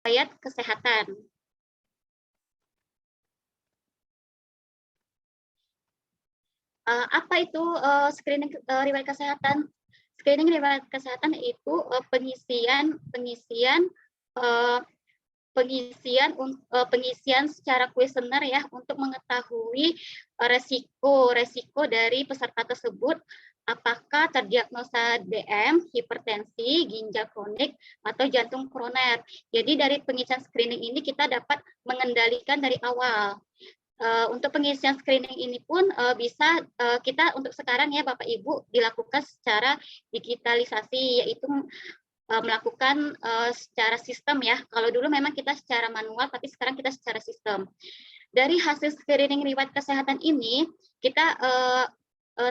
riwayat kesehatan. Apa itu screening riwayat kesehatan? Screening riwayat kesehatan itu pengisian secara kuesioner ya untuk mengetahui resiko dari peserta tersebut, apakah terdiagnosa DM, hipertensi, ginjal kronik, atau jantung koroner. Jadi dari pengisian screening ini kita dapat mengendalikan dari awal. Untuk pengisian screening ini pun bisa kita untuk sekarang ya Bapak Ibu dilakukan secara digitalisasi, yaitu melakukan secara sistem ya. Kalau dulu memang kita secara manual, tapi sekarang kita secara sistem. Dari hasil screening riwayat kesehatan ini, kita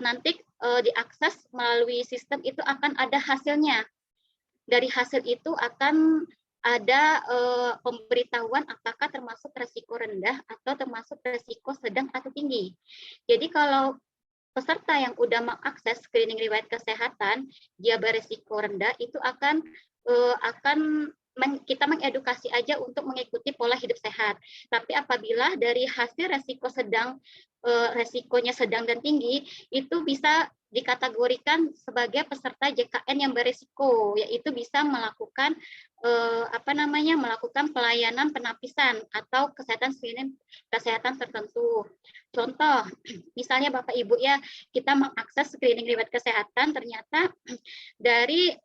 nanti diakses melalui sistem itu akan ada hasilnya. Dari hasil itu akan ada pemberitahuan apakah termasuk resiko rendah atau termasuk resiko sedang atau tinggi. Jadi kalau peserta yang udah mengakses screening riwayat kesehatan, dia beresiko rendah, itu akan kita mengedukasi aja untuk mengikuti pola hidup sehat. Tapi apabila dari hasil resikonya sedang dan tinggi, itu bisa dikategorikan sebagai peserta JKN yang beresiko, yaitu bisa melakukan melakukan pelayanan penapisan atau screening kesehatan tertentu. Contoh, misalnya Bapak Ibu ya, kita mengakses screening riwayat kesehatan, ternyata dari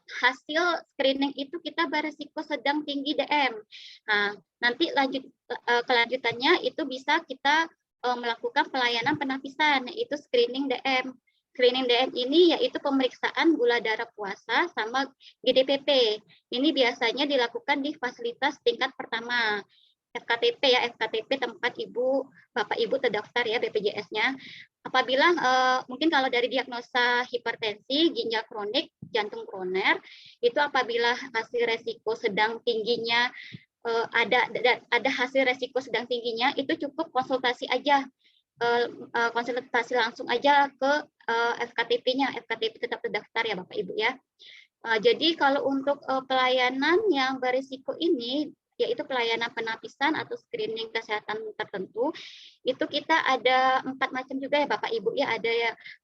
hasil screening itu kita beresiko sedang tinggi DM. Nah, nanti kelanjutannya itu bisa kita melakukan pelayanan penapisan, yaitu screening DM. Screening DM ini yaitu pemeriksaan gula darah puasa sama GDPP. Ini biasanya dilakukan di fasilitas tingkat pertama. FKTP ya, FKTP tempat Bapak Ibu terdaftar ya BPJS-nya. Apabila mungkin kalau dari diagnosa hipertensi, ginjal kronik, jantung koroner, itu apabila hasil resiko sedang tingginya ada hasil resiko sedang tingginya, itu cukup konsultasi aja, konsultasi langsung aja ke FKTP-nya, FKTP tetap terdaftar ya Bapak Ibu ya. Jadi kalau untuk pelayanan yang berisiko ini, yaitu pelayanan penapisan atau screening kesehatan tertentu, itu kita ada 4 macam juga ya Bapak Ibu ya.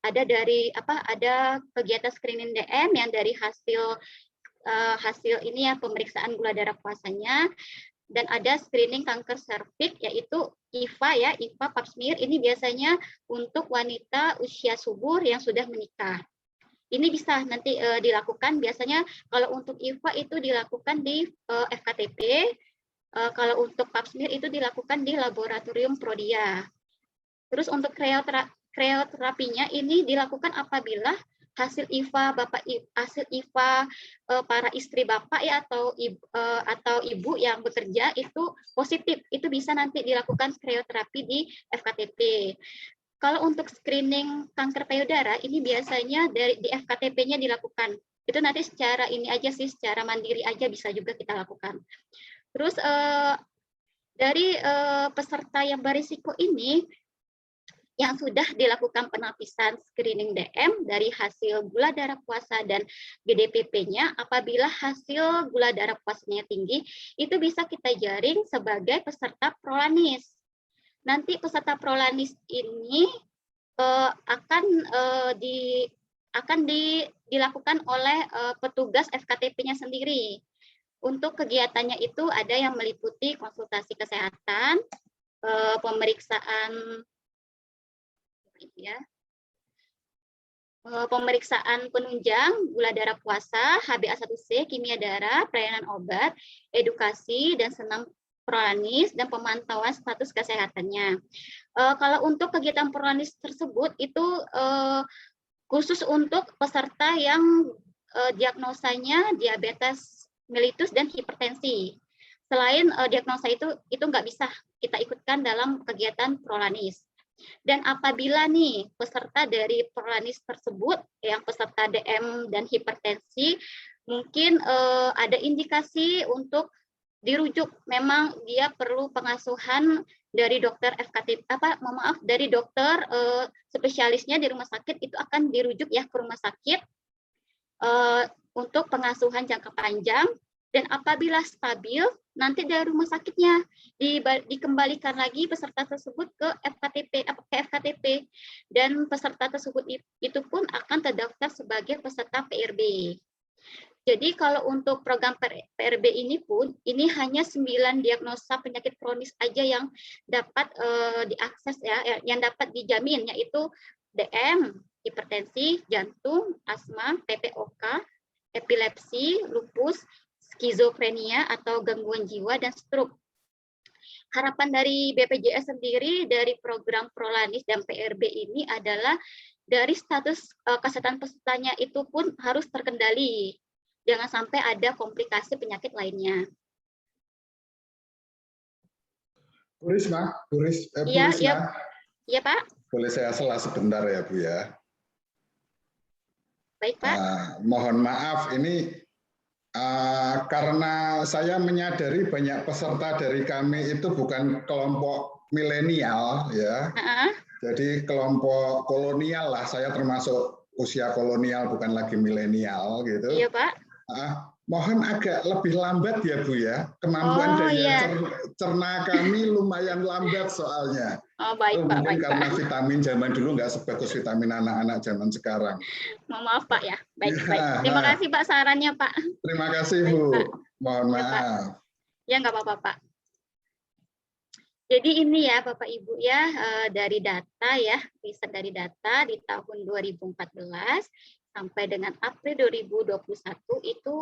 Ada dari ada kegiatan screening DM yang dari hasil ini ya, pemeriksaan gula darah puasanya, dan ada screening kanker serviks yaitu IVA ya, IVA pap smear. Ini biasanya untuk wanita usia subur yang sudah menikah. Ini bisa nanti dilakukan, biasanya kalau untuk IVA itu dilakukan di FKTP, kalau untuk pap smear itu dilakukan di laboratorium Prodia. Terus untuk krioterapinya ini dilakukan apabila hasil IVA para istri Bapak ya atau ibu yang bekerja itu positif, itu bisa nanti dilakukan krioterapi di FKTP. Kalau untuk screening kanker payudara ini biasanya di FKTP-nya dilakukan. Itu nanti secara secara mandiri aja bisa juga kita lakukan. Terus dari peserta yang berisiko ini yang sudah dilakukan penapisan screening DM dari hasil gula darah puasa dan GDPP-nya, apabila hasil gula darah puasanya tinggi, itu bisa kita jaring sebagai peserta prolanis. Nanti peserta prolanis ini akan dilakukan oleh petugas FKTP-nya sendiri. Untuk kegiatannya itu ada yang meliputi konsultasi kesehatan, pemeriksaan penunjang gula darah puasa, HbA1c, kimia darah, pelayanan obat, edukasi dan senam prolanis, dan pemantauan status kesehatannya. Kalau untuk kegiatan prolanis tersebut itu khusus untuk peserta yang diagnosanya diabetes mellitus dan hipertensi. Selain diagnosa itu nggak bisa kita ikutkan dalam kegiatan prolanis. Dan apabila nih peserta dari prolanis tersebut yang peserta DM dan hipertensi mungkin ada indikasi untuk dirujuk, memang dia perlu pengasuhan dari dokter FKTP dari dokter spesialisnya di rumah sakit, itu akan dirujuk ya ke rumah sakit untuk pengasuhan jangka panjang Dan apabila stabil, nanti dari rumah sakitnya dikembalikan lagi peserta tersebut ke FKTP, dan peserta tersebut itu pun akan terdaftar sebagai peserta PRB. Jadi kalau untuk program PRB ini pun, ini hanya 9 diagnosa penyakit kronis aja yang dapat diakses ya, yang dapat dijamin, yaitu DM, hipertensi, jantung, asma, PPOK, epilepsi, lupus, skizofrenia atau gangguan jiwa, dan stroke. Harapan dari BPJS sendiri dari program Prolanis dan PRB ini adalah dari status kesehatan pesertanya itu pun harus terkendali. Jangan sampai ada komplikasi penyakit lainnya. Bu Risma, Iya, Pak. Boleh saya salah sebentar ya, Bu ya? Baik, Pak. Mohon maaf, ini karena saya menyadari banyak peserta dari kami itu bukan kelompok milenial, ya. Jadi kelompok kolonial lah, saya termasuk usia kolonial, bukan lagi milenial, gitu. Iya, Pak. Mohon agak lebih lambat ya, Bu ya. Kemampuan daya cerna kami lumayan lambat soalnya. Baik, Pak. Mungkin karena vitamin zaman dulu nggak sebagus vitamin anak-anak zaman sekarang. Maaf, Pak ya. Baik. Terima kasih, Pak, sarannya, Pak. Terima kasih, Bu. Mohon maaf. Ya, nggak apa-apa, Pak. Jadi ini ya, Bapak Ibu ya, dari data ya, riset dari data di tahun 2014 sampai dengan April 2021 itu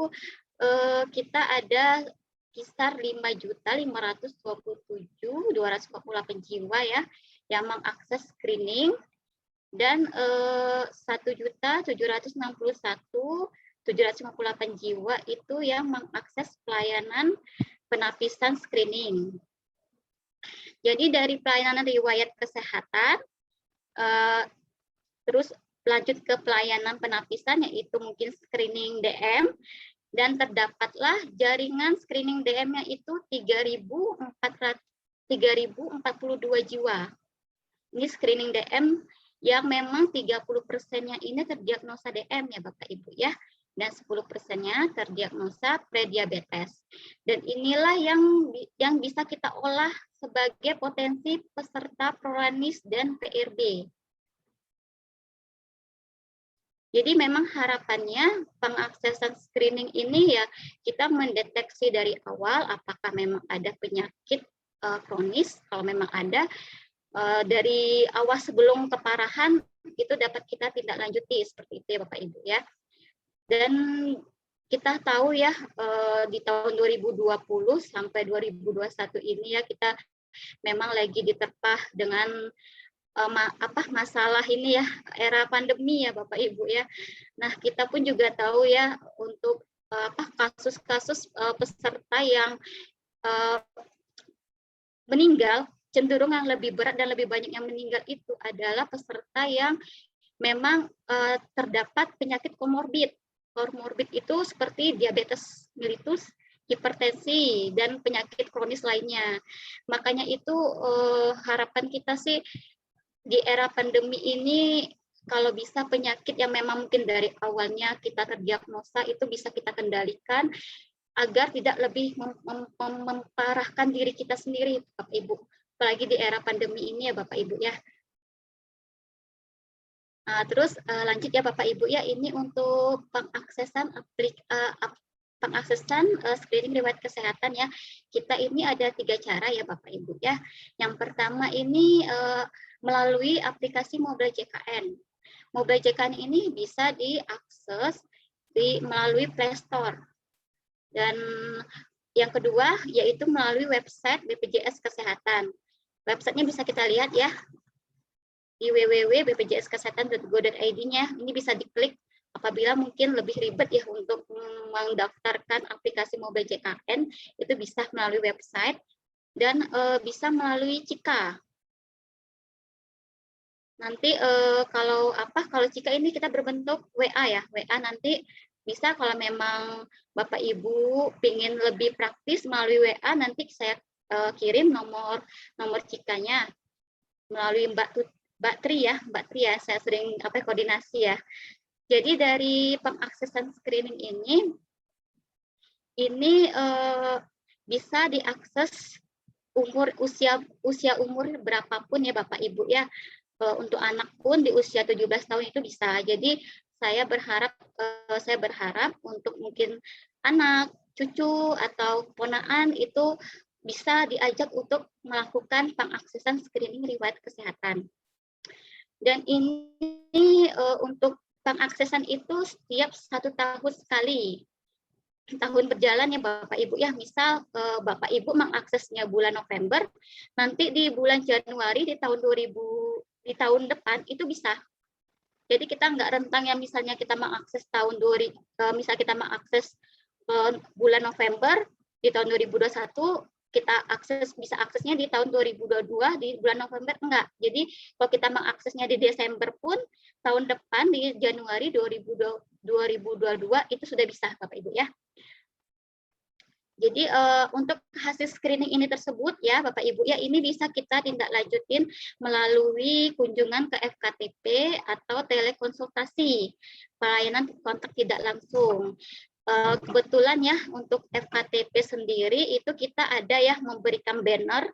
kita ada kisar 5.527.248 jiwa ya yang mengakses screening, dan 1.761.758 jiwa itu yang mengakses pelayanan penapisan screening. Jadi dari pelayanan riwayat kesehatan, terus lanjut ke pelayanan penapisan, yaitu mungkin screening DM, dan terdapatlah jaringan screening DM-nya itu 3.042 jiwa. Ini screening DM yang memang 30%-nya ini terdiagnosa DM ya Bapak Ibu ya, dan 10%-nya terdiagnosa prediabetes. Dan inilah yang bisa kita olah sebagai potensi peserta Prolanis dan PRB. Jadi memang harapannya pengaksesan screening ini ya kita mendeteksi dari awal apakah memang ada penyakit kronis, kalau memang ada dari awal sebelum keparahan itu dapat kita tindak lanjuti seperti itu ya Bapak Ibu ya. Dan kita tahu ya di tahun 2020 sampai 2021 ini ya kita memang lagi diterpa dengan masalah ini ya, era pandemi ya Bapak Ibu ya. Nah, kita pun juga tahu ya untuk kasus-kasus peserta yang meninggal, cenderung yang lebih berat dan lebih banyak yang meninggal itu adalah peserta yang memang terdapat penyakit komorbid. Komorbid itu seperti diabetes mellitus, hipertensi, dan penyakit kronis lainnya. Makanya itu harapan kita sih di era pandemi ini kalau bisa penyakit yang memang mungkin dari awalnya kita terdiagnosa itu bisa kita kendalikan agar tidak lebih memparahkan diri kita sendiri Bapak Ibu. Apalagi di era pandemi ini ya Bapak Ibu ya. Terus lanjut ya Bapak Ibu ya, ini untuk pengaksesan screening riwayat kesehatan ya. Kita ini ada 3 cara ya Bapak Ibu ya. Yang pertama ini melalui aplikasi Mobile JKN. Mobile JKN ini bisa diakses melalui Play Store. Dan yang kedua yaitu melalui website BPJS Kesehatan. Websitenya bisa kita lihat ya di www.bpjskesehatan.go.id-nya. Ini bisa diklik apabila mungkin lebih ribet ya untuk mendaftarkan aplikasi Mobile JKN, itu bisa melalui website dan bisa melalui Cika. Nanti kalau Cika ini kita berbentuk WA ya, WA nanti bisa kalau memang Bapak Ibu ingin lebih praktis melalui WA, nanti saya kirim nomor Cikanya melalui Mbak Tri ya, saya sering koordinasi ya. Jadi dari pengaksesan screening ini ini bisa diakses usia umur berapapun ya Bapak Ibu ya. Untuk anak pun di usia 17 tahun itu bisa. Jadi saya berharap untuk mungkin anak, cucu atau ponaan itu bisa diajak untuk melakukan pengaksesan screening riwayat kesehatan. Dan ini untuk pengaksesan itu setiap 1 tahun sekali. Tahun berjalan ya Bapak Ibu ya, misal Bapak Ibu mengaksesnya bulan November, nanti di bulan Januari di tahun depan itu bisa. Jadi kita nggak rentang yang misalnya kita mengakses misal kita mengakses bulan November di tahun 2021, kita bisa aksesnya di tahun 2022 di bulan November, enggak. Jadi kalau kita mengaksesnya di Desember pun tahun depan di Januari 2022 itu sudah bisa Bapak Ibu ya. Jadi untuk hasil screening ini tersebut ya Bapak Ibu ya, ini bisa kita tindak lanjutin melalui kunjungan ke FKTP atau telekonsultasi, pelayanan kontak tidak langsung. Kebetulan ya untuk FKTP sendiri itu kita ada ya memberikan banner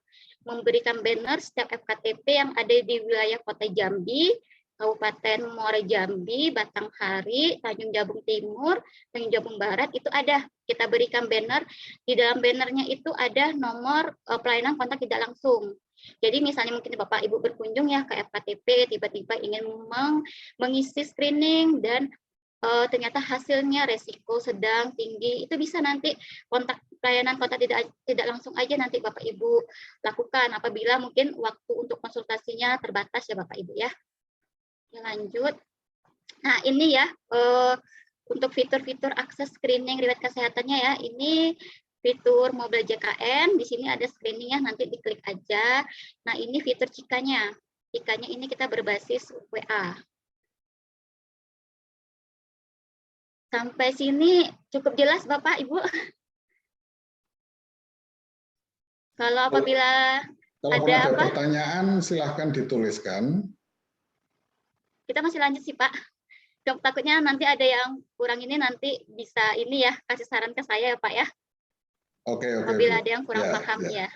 setiap FKTP yang ada di wilayah Kota Jambi, Kabupaten Muara Jambi, Batanghari, Tanjung Jabung Timur, Tanjung Jabung Barat, itu ada. Kita berikan banner, di dalam bannernya itu ada nomor pelayanan kontak tidak langsung. Jadi misalnya mungkin Bapak Ibu berkunjung ya ke FKTP, tiba-tiba ingin mengisi screening dan ternyata hasilnya resiko sedang, tinggi, itu bisa nanti pelayanan kontak tidak langsung aja nanti Bapak Ibu lakukan apabila mungkin waktu untuk konsultasinya terbatas ya Bapak Ibu ya. Lanjut. Nah, ini ya untuk fitur-fitur akses screening riwayat kesehatannya ya. Ini fitur Mobile JKN, di sini ada screeningnya, nanti diklik aja. Nah, ini fitur Cikanya. Cikanya ini kita berbasis WA. Sampai sini cukup jelas Bapak, Ibu? Kalau apabila ada pertanyaan silahkan dituliskan. Kita masih lanjut sih Pak. Takutnya nanti ada yang kurang ini, nanti bisa ini ya, kasih saran ke saya ya Pak ya. Oke. Apabila ada yang kurang paham ya.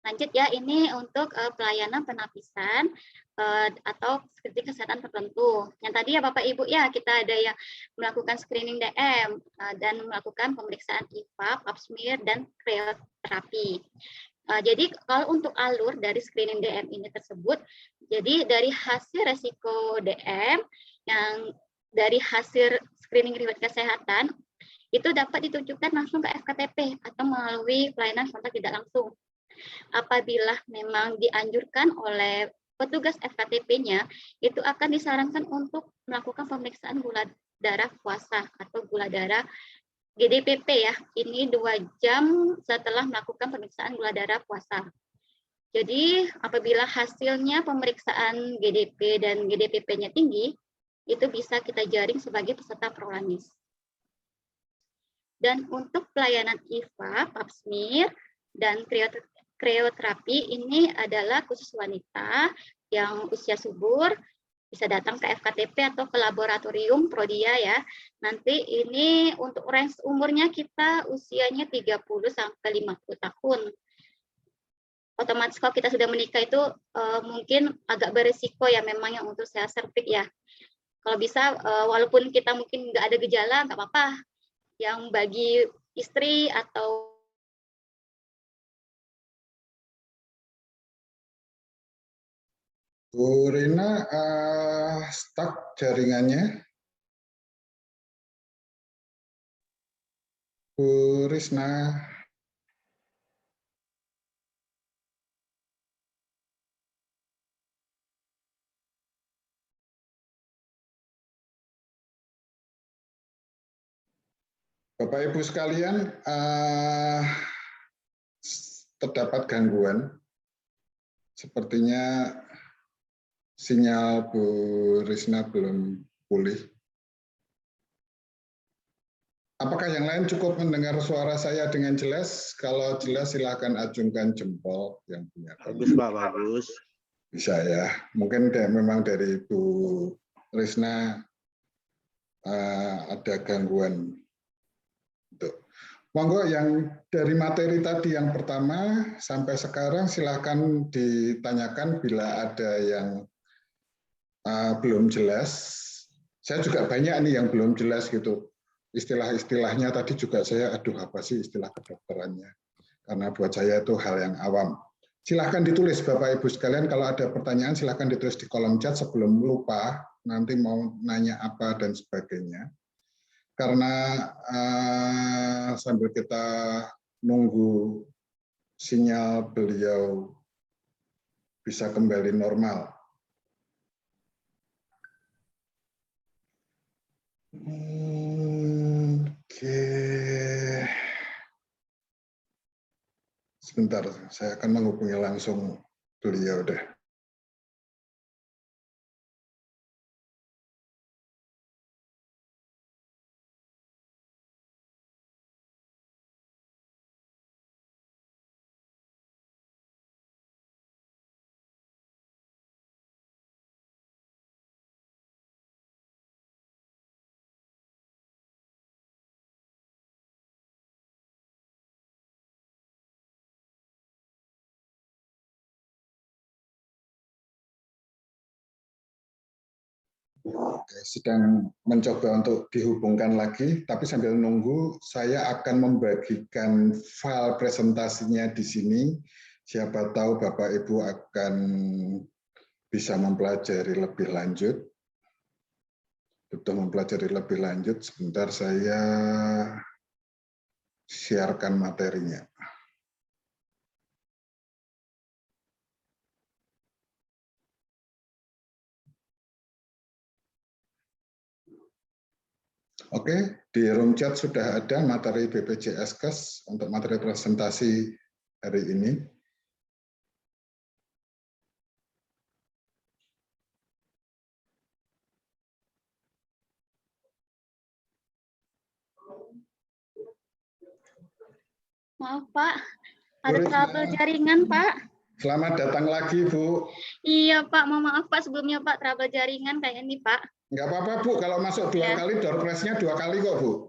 Lanjut ya, ini untuk pelayanan penapisan atau screening kesehatan tertentu. Yang tadi ya Bapak Ibu ya, kita ada yang melakukan screening DM dan melakukan pemeriksaan IFA, pap smear, dan krioterapi. Jadi kalau untuk alur dari screening DM ini tersebut, jadi dari hasil resiko DM yang dari hasil screening riwayat kesehatan itu dapat ditunjukkan langsung ke FKTP atau melalui pelayanan kontak tidak langsung. Apabila memang dianjurkan oleh petugas FKTP-nya, itu akan disarankan untuk melakukan pemeriksaan gula darah puasa atau gula darah GDPP ya, ini 2 jam setelah melakukan pemeriksaan gula darah puasa. Jadi apabila hasilnya pemeriksaan GDP dan GDPP-nya tinggi, itu bisa kita jaring sebagai peserta prolanis. Dan untuk pelayanan IFA, pap smear, dan krioterapi ini adalah khusus wanita yang usia subur, bisa datang ke FKTP atau ke laboratorium Prodia ya. Nanti ini untuk range umurnya kita usianya 30 sampai 50 tahun. Otomatis kalau kita sudah menikah itu mungkin agak berisiko ya memang yang untuk sel serviks ya. Kalau bisa walaupun kita mungkin nggak ada gejala nggak apa-apa. Yang bagi istri atau Bu Rina, stuck jaringannya. Bu Risna. Bapak Ibu sekalian, terdapat gangguan. Sepertinya sinyal Bu Risna belum pulih. Apakah yang lain cukup mendengar suara saya dengan jelas? Kalau jelas silakan acungkan jempol yang punya. Bagus Pak, bagus. Bisa ya. Mungkin memang dari Bu Risna ada gangguan. Monggo yang dari materi tadi yang pertama sampai sekarang silakan ditanyakan bila ada yang belum jelas. Saya juga banyak nih yang belum jelas gitu. Istilah-istilahnya tadi juga saya, aduh apa sih istilah kedokterannya? Karena buat saya itu hal yang awam. Silahkan ditulis Bapak Ibu sekalian, kalau ada pertanyaan silahkan ditulis di kolom chat sebelum lupa, nanti mau nanya apa dan sebagainya. Karena sambil kita nunggu sinyal beliau bisa kembali normal. Oke. Sebentar, saya akan menghubungi langsung beliau deh. Oke, sedang mencoba untuk dihubungkan lagi, tapi sambil nunggu saya akan membagikan file presentasinya di sini. Siapa tahu Bapak Ibu akan bisa mempelajari lebih lanjut. Untuk mempelajari lebih lanjut, sebentar saya siarkan materinya. Oke, di room chat sudah ada materi BPJS-Kes untuk materi presentasi hari ini. Maaf Pak, ada trouble jaringan Pak. Selamat datang lagi Bu. Iya Pak, mohon maaf Pak sebelumnya Pak, trouble jaringan kayak ini Pak. Nggak apa-apa Bu, kalau masuk dua kali, door prize-nya 2 kali kok Bu.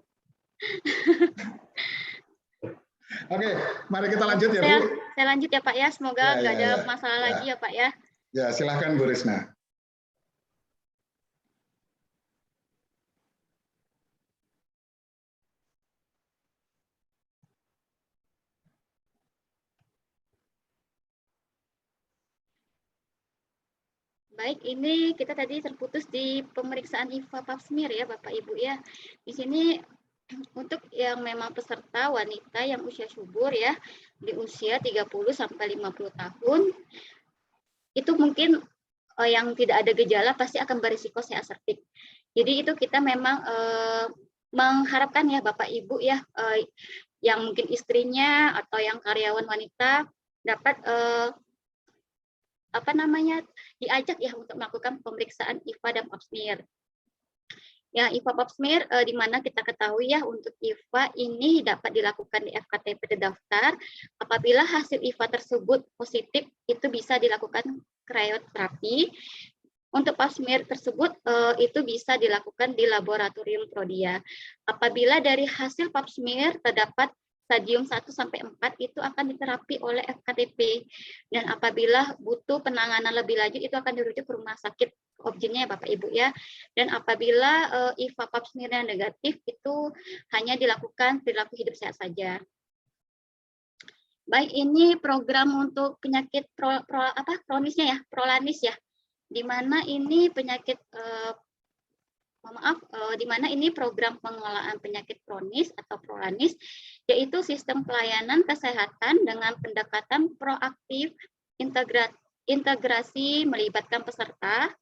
Oke, mari kita lanjut ya Bu. Saya lanjut ya Pak ya, semoga nggak ada masalah lagi ya Pak ya. Ya, silahkan Bu Risna. Baik, ini kita tadi terputus di pemeriksaan IFA Pap smear ya Bapak Ibu ya. Di sini untuk yang memang peserta wanita yang usia subur ya, di usia 30 sampai 50 tahun, itu mungkin yang tidak ada gejala pasti akan berisiko seasertik. Jadi itu kita memang mengharapkan ya Bapak Ibu ya, yang mungkin istrinya atau yang karyawan wanita dapat diajak ya untuk melakukan pemeriksaan IFA dan Pap smear. Ya, IFA Pap smear di mana kita ketahui ya untuk IFA ini dapat dilakukan di FKTP terdaftar. Apabila hasil IFA tersebut positif, itu bisa dilakukan krioterapi. Untuk Pap smear tersebut itu bisa dilakukan di laboratorium Prodia. Apabila dari hasil Pap smear terdapat stadium 1 sampai 4 itu akan diterapi oleh FKTP, dan apabila butuh penanganan lebih lanjut itu akan dirujuk ke rumah sakit objeknya ya Bapak Ibu ya. Dan apabila IFA Pap smear negatif itu hanya dilakukan perilaku hidup sehat saja. Baik, ini program untuk penyakit kronisnya ya, prolanis ya, di mana ini penyakit di mana ini program pengelolaan penyakit kronis atau prolanis, yaitu sistem pelayanan kesehatan dengan pendekatan proaktif, integrasi melibatkan peserta,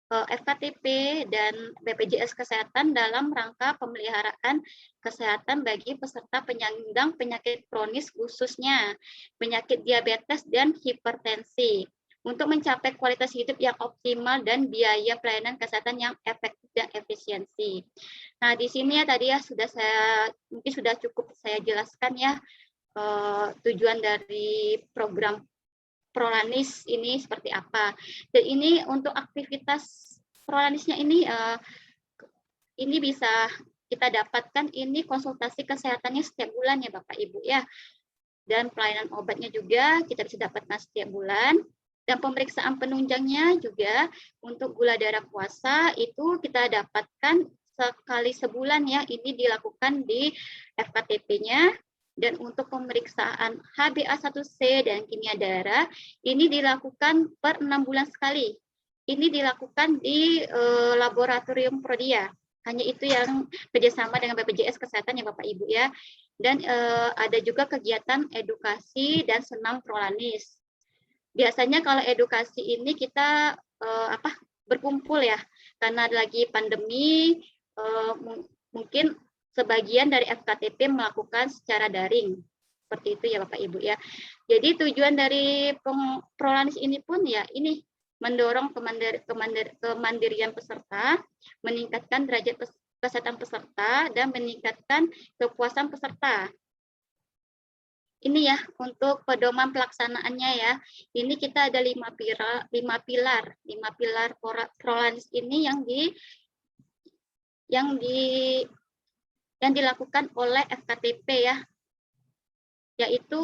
FKTP dan BPJS Kesehatan dalam rangka pemeliharaan kesehatan bagi peserta penyandang penyakit kronis khususnya penyakit diabetes dan hipertensi, untuk mencapai kualitas hidup yang optimal dan biaya pelayanan kesehatan yang efektif dan efisiensi. Nah, di sini ya tadi ya mungkin sudah cukup saya jelaskan ya tujuan dari program Prolanis ini seperti apa. Dan ini untuk aktivitas Prolanisnya ini bisa kita dapatkan ini konsultasi kesehatannya setiap bulan ya Bapak Ibu ya. Dan pelayanan obatnya juga kita bisa dapatkan setiap bulan. Dan pemeriksaan penunjangnya juga untuk gula darah puasa itu kita dapatkan sekali sebulan ya. Ini dilakukan di FKTP-nya. Dan untuk pemeriksaan HbA1c dan kimia darah ini dilakukan per 6 bulan sekali. Ini dilakukan di laboratorium Prodia. Hanya itu yang kerjasama dengan BPJS Kesehatan ya Bapak Ibu ya. Dan ada juga kegiatan edukasi dan senam prolanis. Biasanya kalau edukasi ini kita berkumpul ya, karena lagi pandemi mungkin sebagian dari FKTP melakukan secara daring. Seperti itu ya Bapak Ibu ya. Jadi tujuan dari prolanis ini pun ya ini mendorong kemandirian peserta, meningkatkan derajat kesehatan peserta, dan meningkatkan kepuasan peserta. Ini ya untuk pedoman pelaksanaannya ya. Ini kita ada 5 pilar prolanis ini yang dilakukan oleh FKTP ya. Yaitu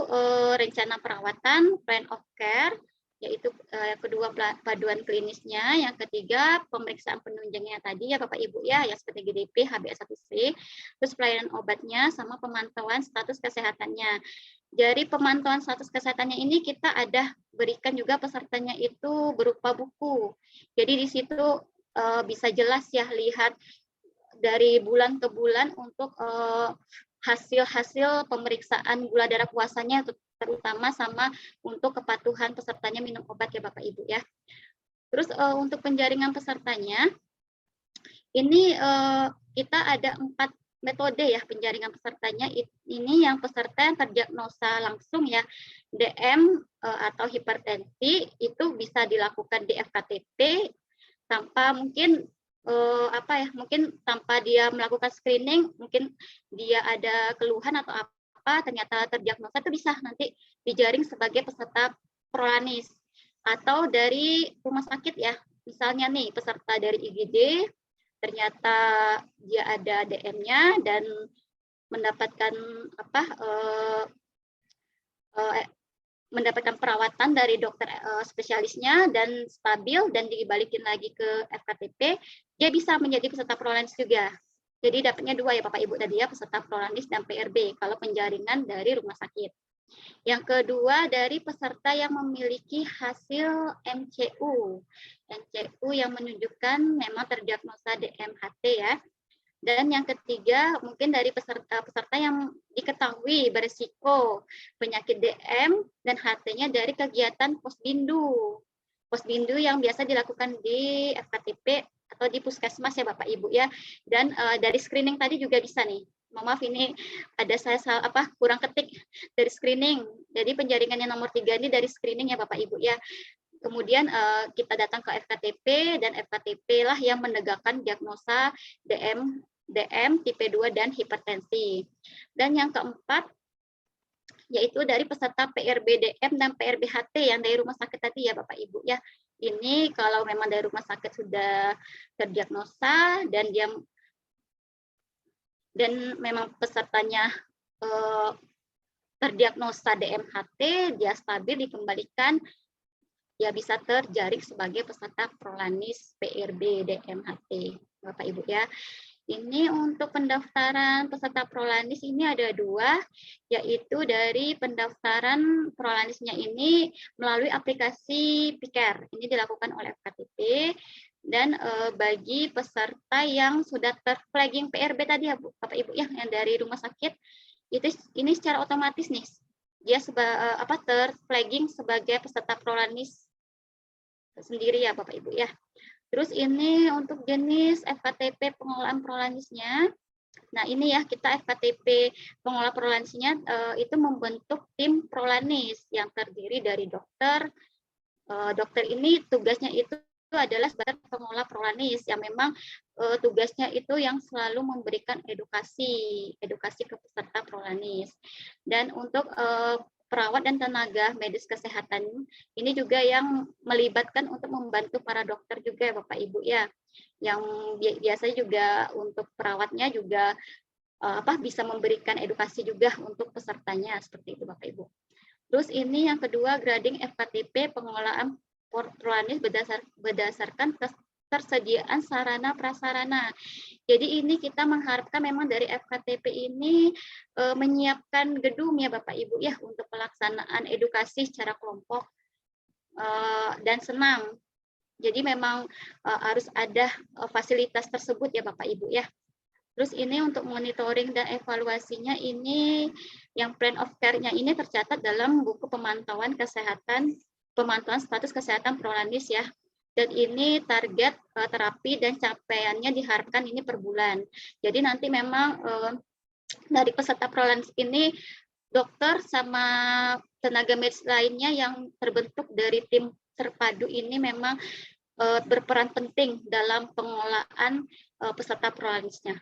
rencana perawatan, plan of care, yaitu kedua paduan klinisnya, yang ketiga pemeriksaan penunjangnya tadi ya Bapak Ibu ya, yang seperti GDP, HbA1c, terus pelayanan obatnya sama pemantauan status kesehatannya. Dari pemantauan status kesehatannya ini kita ada berikan juga pesertanya itu berupa buku. Jadi di situ bisa jelas ya lihat dari bulan ke bulan untuk hasil-hasil pemeriksaan gula darah puasanya, terutama sama untuk kepatuhan pesertanya minum obat ya Bapak Ibu ya. Terus untuk penjaringan pesertanya, ini kita ada 4 metode ya penjaringan pesertanya. Ini yang peserta yang terdiagnosa langsung ya DM atau hipertensi itu bisa dilakukan di FKTP tanpa mungkin mungkin tanpa dia melakukan screening, mungkin dia ada keluhan atau apa, ternyata terdiagnosa, itu bisa nanti dijaring sebagai peserta prolanis. Atau dari rumah sakit ya, misalnya nih peserta dari IGD, ternyata dia ada DM-nya dan mendapatkan mendapatkan perawatan dari dokter spesialisnya dan stabil dan dibalikin lagi ke FKTP, dia bisa menjadi peserta prolanis juga. Jadi dapatnya 2 ya Bapak Ibu tadi ya, peserta prolanis dan PRB kalau penjaringan dari rumah sakit. Yang kedua dari peserta yang memiliki hasil MCU. MCU yang menunjukkan memang terdiagnosa DMHT ya. Dan yang ketiga mungkin dari peserta yang diketahui berisiko penyakit DM dan HT-nya dari kegiatan posbindu. Posbindu yang biasa dilakukan di FKTP atau di puskesmas ya Bapak Ibu ya. Dan dari screening tadi juga bisa nih. Maaf ini ada saya kurang ketik dari screening. Jadi penjaringan yang nomor 3 ini dari screening ya Bapak Ibu ya. Kemudian kita datang ke FKTP dan FKTP lah yang menegakkan diagnosa DM tipe 2 dan hipertensi. Dan yang keempat yaitu dari peserta PRBDM dan PRBHT yang dari rumah sakit tadi ya Bapak Ibu ya. Ini kalau memang dari rumah sakit sudah terdiagnosa dan memang pesertanya terdiagnosa DMHT, dia stabil, dikembalikan, ya bisa terjaring sebagai peserta prolanis PRB DMHT, Bapak Ibu ya. Ini untuk pendaftaran peserta prolanis ini ada 2, yaitu dari pendaftaran prolanisnya ini melalui aplikasi Piker. Ini dilakukan oleh FKTP. Dan bagi peserta yang sudah terflagging PRB tadi ya Bapak Ibu ya, yang dari rumah sakit, ini secara otomatis nih dia terflagging sebagai peserta prolanis sendiri ya Bapak Ibu ya. Terus ini untuk jenis FKTP pengelolaan prolanisnya. Nah ini ya kita FKTP pengelola prolanisnya itu membentuk tim prolanis yang terdiri dari dokter. Dokter ini tugasnya itu adalah sebagai pengelola prolanis yang memang tugasnya itu yang selalu memberikan edukasi ke peserta prolanis. Dan untuk perawat dan tenaga medis kesehatan ini juga yang melibatkan untuk membantu para dokter juga ya Bapak Ibu ya. yang biasanya juga untuk perawatnya juga bisa memberikan edukasi juga untuk pesertanya, seperti itu Bapak Ibu. Terus ini yang kedua, grading FKTP pengelolaan prolanis berdasarkan ketersediaan sarana prasarana. Jadi ini kita mengharapkan memang dari FKTP ini menyiapkan gedung ya Bapak Ibu ya untuk pelaksanaan edukasi secara kelompok dan senam. Jadi memang harus ada fasilitas tersebut ya Bapak Ibu ya. Terus ini untuk monitoring dan evaluasinya ini yang plan of care-nya ini tercatat dalam buku pemantauan status kesehatan prolanis ya. Dan ini target terapi dan capaiannya diharapkan ini per bulan. Jadi nanti memang dari peserta prolanis ini dokter sama tenaga medis lainnya yang terbentuk dari tim terpadu ini memang berperan penting dalam pengelolaan peserta prolanisnya.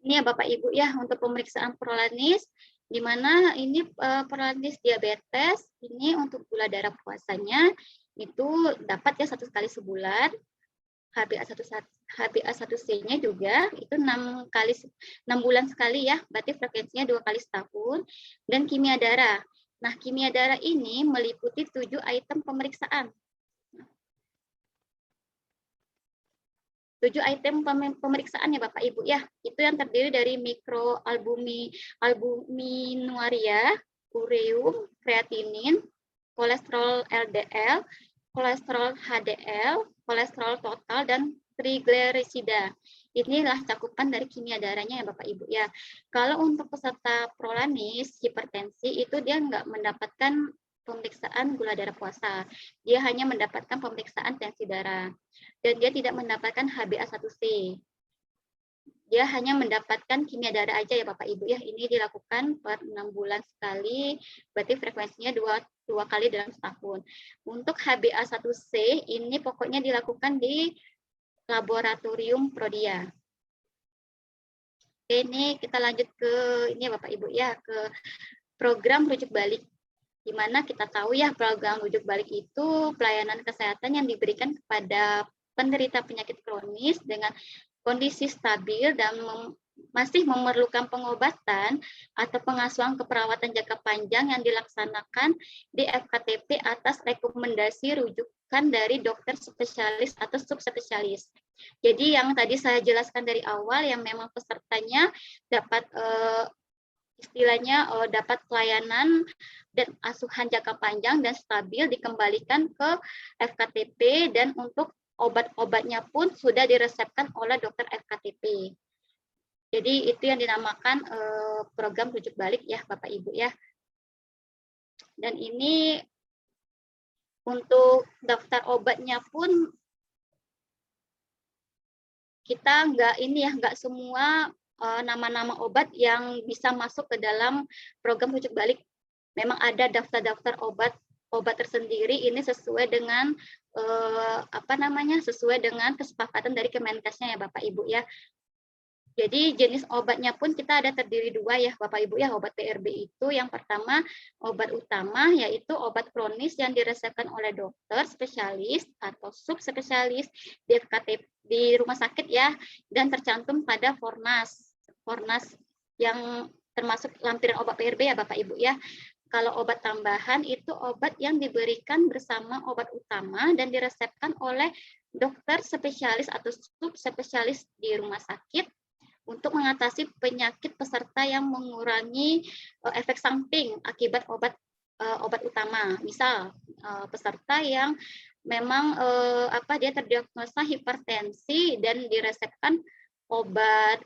Ini ya Bapak Ibu ya untuk pemeriksaan prolanis, di mana ini prolanis diabetes, ini untuk gula darah puasanya itu dapat ya 1 kali sebulan, HbA1c-nya juga itu 6 bulan sekali ya, berarti frekuensinya 2 kali setahun, dan kimia darah. Nah, kimia darah ini meliputi 7 item pemeriksaan. 7 item pemeriksaan ya Bapak Ibu ya. Itu yang terdiri dari albuminuria, ureum, kreatinin, kolesterol LDL, kolesterol HDL, kolesterol total, dan trigliserida. Inilah cakupan dari kimia darahnya ya Bapak Ibu ya. Kalau untuk peserta prolanis hipertensi itu dia nggak mendapatkan pemeriksaan gula darah puasa. Dia hanya mendapatkan pemeriksaan tensi darah. Dan dia tidak mendapatkan HbA1c. Dia hanya mendapatkan kimia darah aja ya Bapak Ibu ya. Ini dilakukan per 6 bulan sekali, berarti frekuensinya 2 kali dalam setahun. Untuk HbA1c ini pokoknya dilakukan di laboratorium Prodia. Oke, ini kita lanjut ke ini ya Bapak Ibu ya, ke program rujuk balik. Di mana kita tahu ya program rujuk balik itu pelayanan kesehatan yang diberikan kepada penderita penyakit kronis dengan kondisi stabil dan masih memerlukan pengobatan atau pengasuhan keperawatan jangka panjang yang dilaksanakan di FKTP atas rekomendasi rujukan dari dokter spesialis atau subspesialis. Jadi yang tadi saya jelaskan dari awal yang memang pesertanya dapat istilahnya dapat pelayanan dan asuhan jangka panjang dan stabil dikembalikan ke FKTP, dan untuk obat-obatnya pun sudah diresepkan oleh dokter FKTP. Jadi itu yang dinamakan program rujuk balik ya Bapak Ibu ya. Dan ini untuk daftar obatnya pun kita nggak semua nama-nama obat yang bisa masuk ke dalam program rujuk balik. Memang ada daftar-daftar obat tersendiri, ini sesuai dengan sesuai dengan kesepakatan dari Kemenkesnya ya Bapak Ibu ya. Jadi jenis obatnya pun kita ada terdiri 2 ya Bapak Ibu ya. Obat PRB itu yang pertama obat utama yaitu obat kronis yang diresepkan oleh dokter spesialis atau subspesialis di FKTP di rumah sakit ya, dan tercantum pada Fornas yang termasuk lampiran obat PRB ya Bapak Ibu ya. Kalau obat tambahan itu obat yang diberikan bersama obat utama dan diresepkan oleh dokter spesialis atau subspesialis di rumah sakit untuk mengatasi penyakit peserta yang mengurangi efek samping akibat obat utama. Misal peserta yang memang dia terdiagnosa hipertensi dan diresepkan obat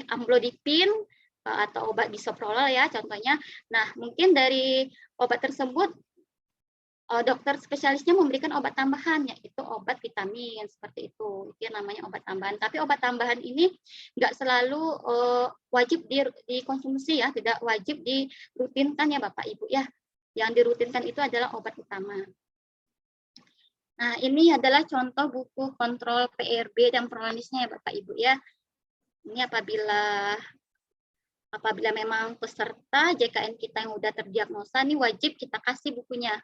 amlodipin atau obat bisoprolol ya contohnya. Nah, mungkin dari obat tersebut dokter spesialisnya memberikan obat tambahan, yaitu obat vitamin seperti itu. Itu namanya obat tambahan. Tapi obat tambahan ini nggak selalu wajib dikonsumsi ya, tidak wajib dirutinkan ya Bapak Ibu ya. Yang dirutinkan itu adalah obat utama. Nah, ini adalah contoh buku kontrol PRB dan prolanisnya ya Bapak Ibu ya. Ini apabila memang peserta JKN kita yang sudah terdiagnosa, ini wajib kita kasih bukunya.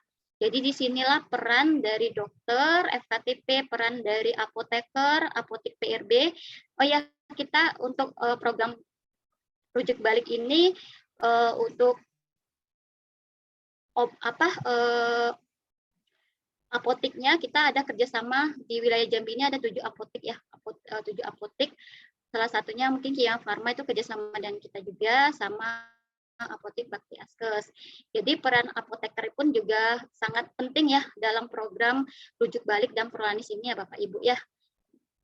Jadi disinilah peran dari dokter, FKTP, peran dari apoteker, apotek PRB. Oh ya, kita untuk program rujuk balik ini untuk apoteknya kita ada kerjasama di wilayah Jambi ini ada 7 apotek ya, 7 apotek. Salah satunya mungkin Kia Farma itu kerjasama dengan kita juga sama apotek Bakti Askes. Jadi peran apoteker pun juga sangat penting ya dalam program rujuk balik dan prolanis ini ya Bapak Ibu ya.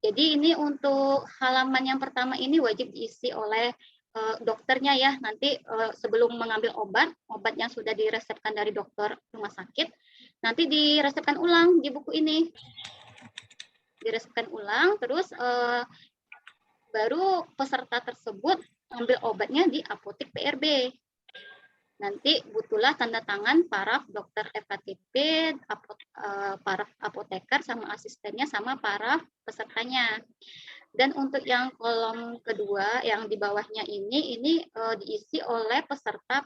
Jadi ini untuk halaman yang pertama ini wajib diisi oleh dokternya ya. Nanti sebelum mengambil obat yang sudah diresepkan dari dokter rumah sakit, nanti diresepkan ulang di buku ini. Diresepkan ulang, terus baru peserta tersebut ambil obatnya di apotek PRB. Nanti butuhlah tanda tangan para dokter FKTP, para apoteker sama asistennya sama para pesertanya. Dan untuk yang kolom kedua yang di bawahnya ini diisi oleh peserta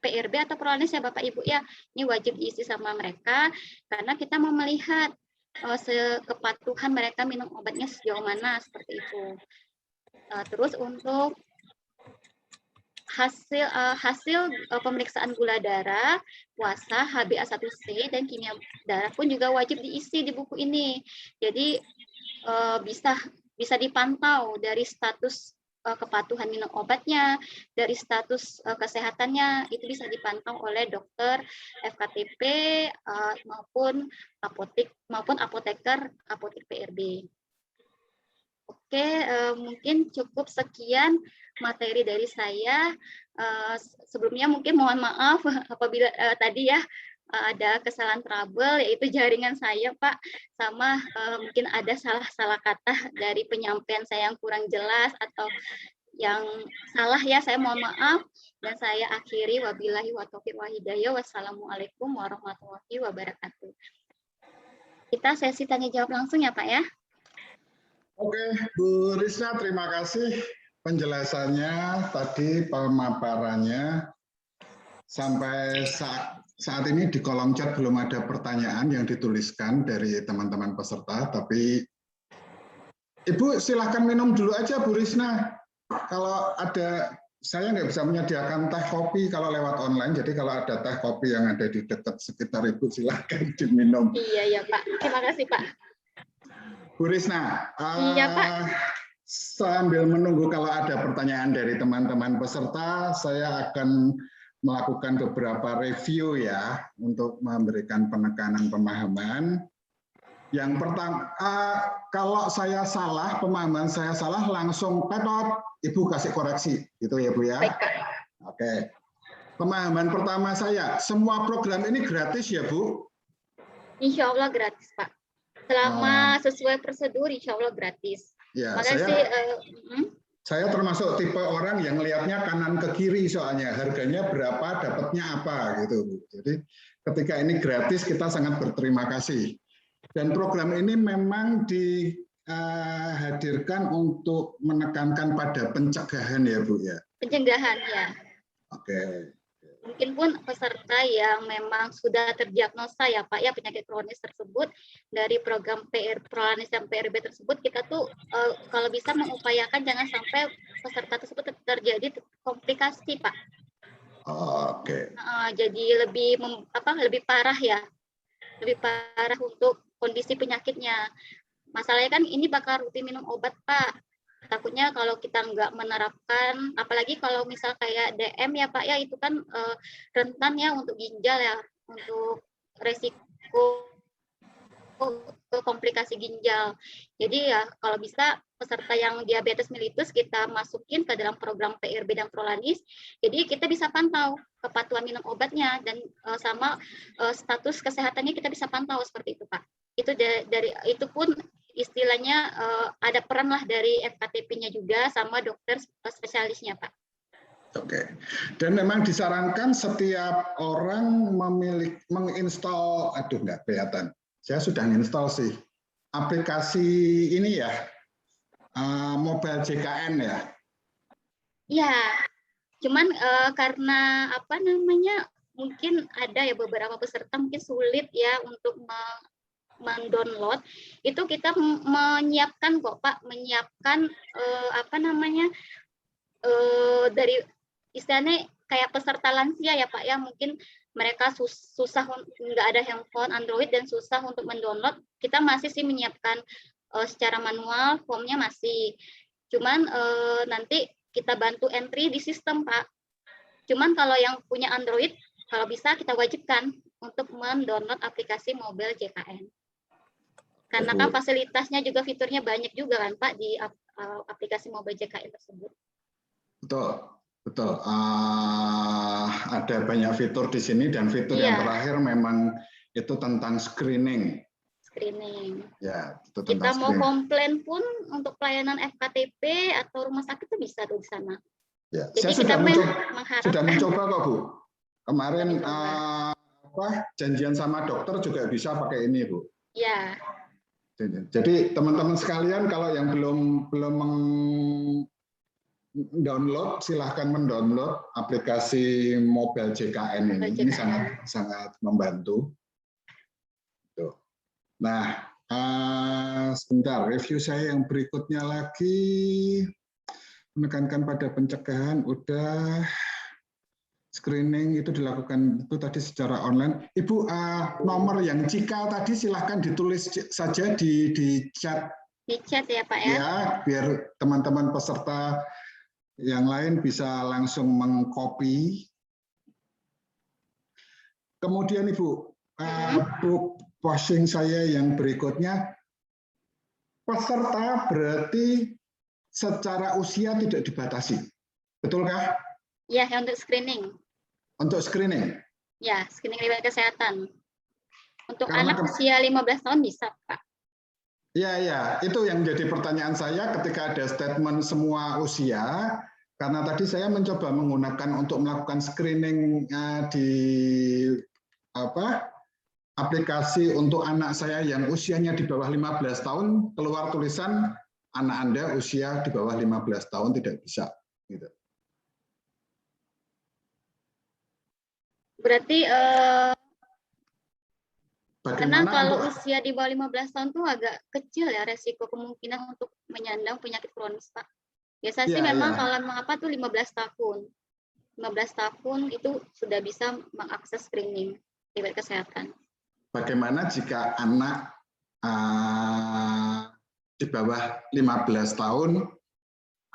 PRB atau prolanis ya Bapak Ibu ya. Ini wajib diisi sama mereka karena kita mau melihat kepatuhan mereka minum obatnya sejauh mana seperti itu. Terus untuk hasil pemeriksaan gula darah, puasa, HbA1c, dan kimia darah pun juga wajib diisi di buku ini. Jadi bisa dipantau dari status kepatuhan minum obatnya, dari status kesehatannya, itu bisa dipantau oleh dokter, FKTP, maupun apoteker, apotek PRB. Oke, mungkin cukup sekian materi dari saya. Sebelumnya mungkin mohon maaf apabila tadi ya ada kesalahan trouble, yaitu jaringan saya Pak, sama mungkin ada salah kata dari penyampaian saya yang kurang jelas atau yang salah ya, saya mohon maaf. Dan saya akhiri, wabillahi wa taufiq wa hidayah. Wassalamualaikum warahmatullahi wabarakatuh. Kita sesi tanya jawab langsung ya Pak ya. Oke, Bu Risna, terima kasih penjelasannya tadi, pemaparannya. Sampai saat ini di kolom chat belum ada pertanyaan yang dituliskan dari teman-teman peserta, tapi Ibu silahkan minum dulu aja Bu Risna. Kalau ada, saya nggak bisa menyediakan teh kopi kalau lewat online, jadi kalau ada teh kopi yang ada di dekat sekitar Ibu silahkan diminum. Iya Pak, terima kasih Pak. Bu Risna, iya, Pak. Sambil menunggu kalau ada pertanyaan dari teman-teman peserta, saya akan melakukan beberapa review ya untuk memberikan penekanan pemahaman. Yang pertama, kalau saya salah, pemahaman saya salah, langsung petot, Ibu kasih koreksi, gitu ya Bu ya. Baik, Pak. Oke. Pemahaman pertama saya, semua program ini gratis ya Bu? Insya Allah gratis Pak. Selama sesuai prosedur, insya Allah gratis. Ya, saya termasuk tipe orang yang lihatnya kanan ke kiri soalnya harganya berapa, dapatnya apa gitu. Jadi ketika ini gratis kita sangat berterima kasih. Dan program ini memang dihadirkan untuk menekankan pada pencegahan ya Bu ya. Pencegahan ya. Oke. Mungkin pun peserta yang memang sudah terdiagnosa ya Pak ya penyakit kronis tersebut, dari program prolanis dan PRB tersebut kita tuh kalau bisa mengupayakan jangan sampai peserta tersebut terjadi komplikasi Pak. Oke. Jadi lebih parah ya, lebih parah untuk kondisi penyakitnya. Masalahnya kan ini bakal rutin minum obat Pak. Takutnya kalau kita nggak menerapkan, apalagi kalau misal kayak DM ya Pak ya, itu kan rentan ya untuk ginjal ya, untuk resiko komplikasi ginjal. Jadi ya kalau bisa peserta yang diabetes mellitus kita masukin ke dalam program PRB dan prolanis, jadi kita bisa pantau kepatuhan minum obatnya dan sama status kesehatannya kita bisa pantau seperti itu Pak. Itu dari itu pun istilahnya ada peran lah dari FKTP-nya juga sama dokter spesialisnya Pak. Oke, dan memang disarankan setiap orang menginstal, aduh nggak kelihatan, saya sudah install sih, aplikasi ini ya, mobile JKN ya. Ya, cuman karena apa namanya, mungkin ada ya beberapa peserta mungkin sulit ya untuk mendownload, itu kita menyiapkan kok Pak, menyiapkan dari istilahnya kayak peserta lansia ya Pak ya, mungkin mereka susah, nggak ada handphone Android dan susah untuk mendownload, kita masih sih menyiapkan secara manual, formnya masih, cuman nanti kita bantu entry di sistem Pak. Cuman kalau yang punya Android, kalau bisa kita wajibkan untuk mendownload aplikasi mobile JKN. Karena kan fasilitasnya juga fiturnya banyak juga kan Pak di aplikasi mobile JKN tersebut. Betul, betul. Ada banyak fitur di sini dan fitur yang terakhir memang itu tentang screening. Screening. Ya, itu tentang kita mau komplain pun untuk pelayanan FKTP atau rumah sakit itu bisa tuh di sana. Ya, jadi saya sudah mencoba kok Bu. Kemarin janjian sama dokter juga bisa pakai ini Bu. Ya. Jadi teman-teman sekalian kalau yang belum download, silahkan mendownload aplikasi mobile JKN ini. Ini sangat membantu. Tuh. Nah, sebentar, review saya yang berikutnya lagi, menekankan pada pencegahan, udah. Screening itu dilakukan itu tadi secara online. Ibu, nomor yang Cika tadi silahkan ditulis saja di chat. Di chat ya Pak ya? Ya, biar teman-teman peserta yang lain bisa langsung mengcopy. Kemudian Ibu, posting saya yang berikutnya, peserta berarti secara usia tidak dibatasi, betulkah? Ya, untuk screening. Untuk screening? Ya, screening riwayat kesehatan. Untuk anak usia 15 tahun bisa, Pak. Ya, itu yang jadi pertanyaan saya ketika ada statement semua usia, karena tadi saya mencoba menggunakan untuk melakukan screening di aplikasi untuk anak saya yang usianya di bawah 15 tahun, keluar tulisan anak Anda usia di bawah 15 tahun tidak bisa. Gitu. Berarti karena kalau usia di bawah 15 tahun tuh agak kecil ya resiko kemungkinan untuk menyandang penyakit kronis, Pak. Biasanya sih memang kalau mengapa tuh 15 tahun. 15 tahun itu sudah bisa mengakses screening riwayat kesehatan. Bagaimana jika anak di bawah 15 tahun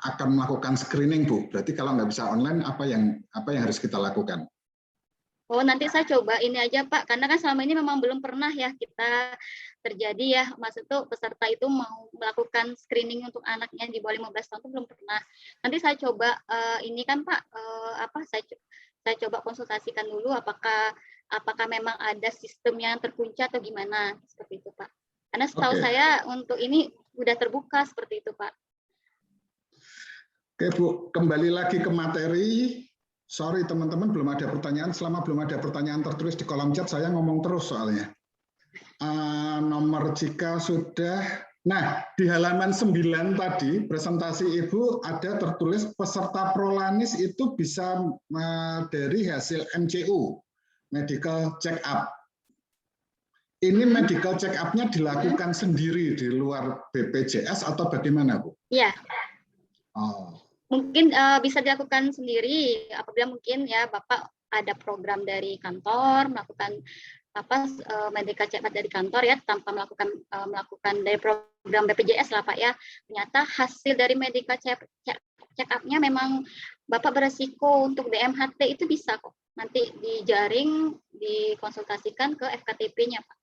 akan melakukan screening, Bu? Berarti kalau nggak bisa online, apa yang harus kita lakukan? Oh, nanti saya coba ini aja Pak, karena kan selama ini memang belum pernah ya kita terjadi ya, maksud tuh peserta itu mau melakukan screening untuk anaknya di bawah 15 tahun itu belum pernah. Nanti saya coba ini kan Pak, saya coba konsultasikan dulu apakah memang ada sistem yang terkunci atau gimana, seperti itu Pak. Karena setahu saya untuk ini udah terbuka seperti itu Pak. Oke Bu, kembali lagi ke materi. Sorry teman-teman, belum ada pertanyaan. Selama belum ada pertanyaan tertulis di kolom chat, saya ngomong terus soalnya. Nomor jika sudah, nah di halaman 9 tadi, presentasi Ibu ada tertulis peserta Prolanis itu bisa dari hasil MCU, medical check up. Ini medical check up-nya dilakukan sendiri di luar BPJS atau bagaimana Bu? Iya. Oh. Mungkin bisa dilakukan sendiri apabila mungkin ya Bapak ada program dari kantor melakukan medical check up dari kantor ya tanpa melakukan dari program BPJS lah Pak ya. Ternyata hasil dari medical check up-nya memang Bapak beresiko untuk DMHT itu bisa kok. Nanti dijaring dikonsultasikan ke FKTP-nya Pak.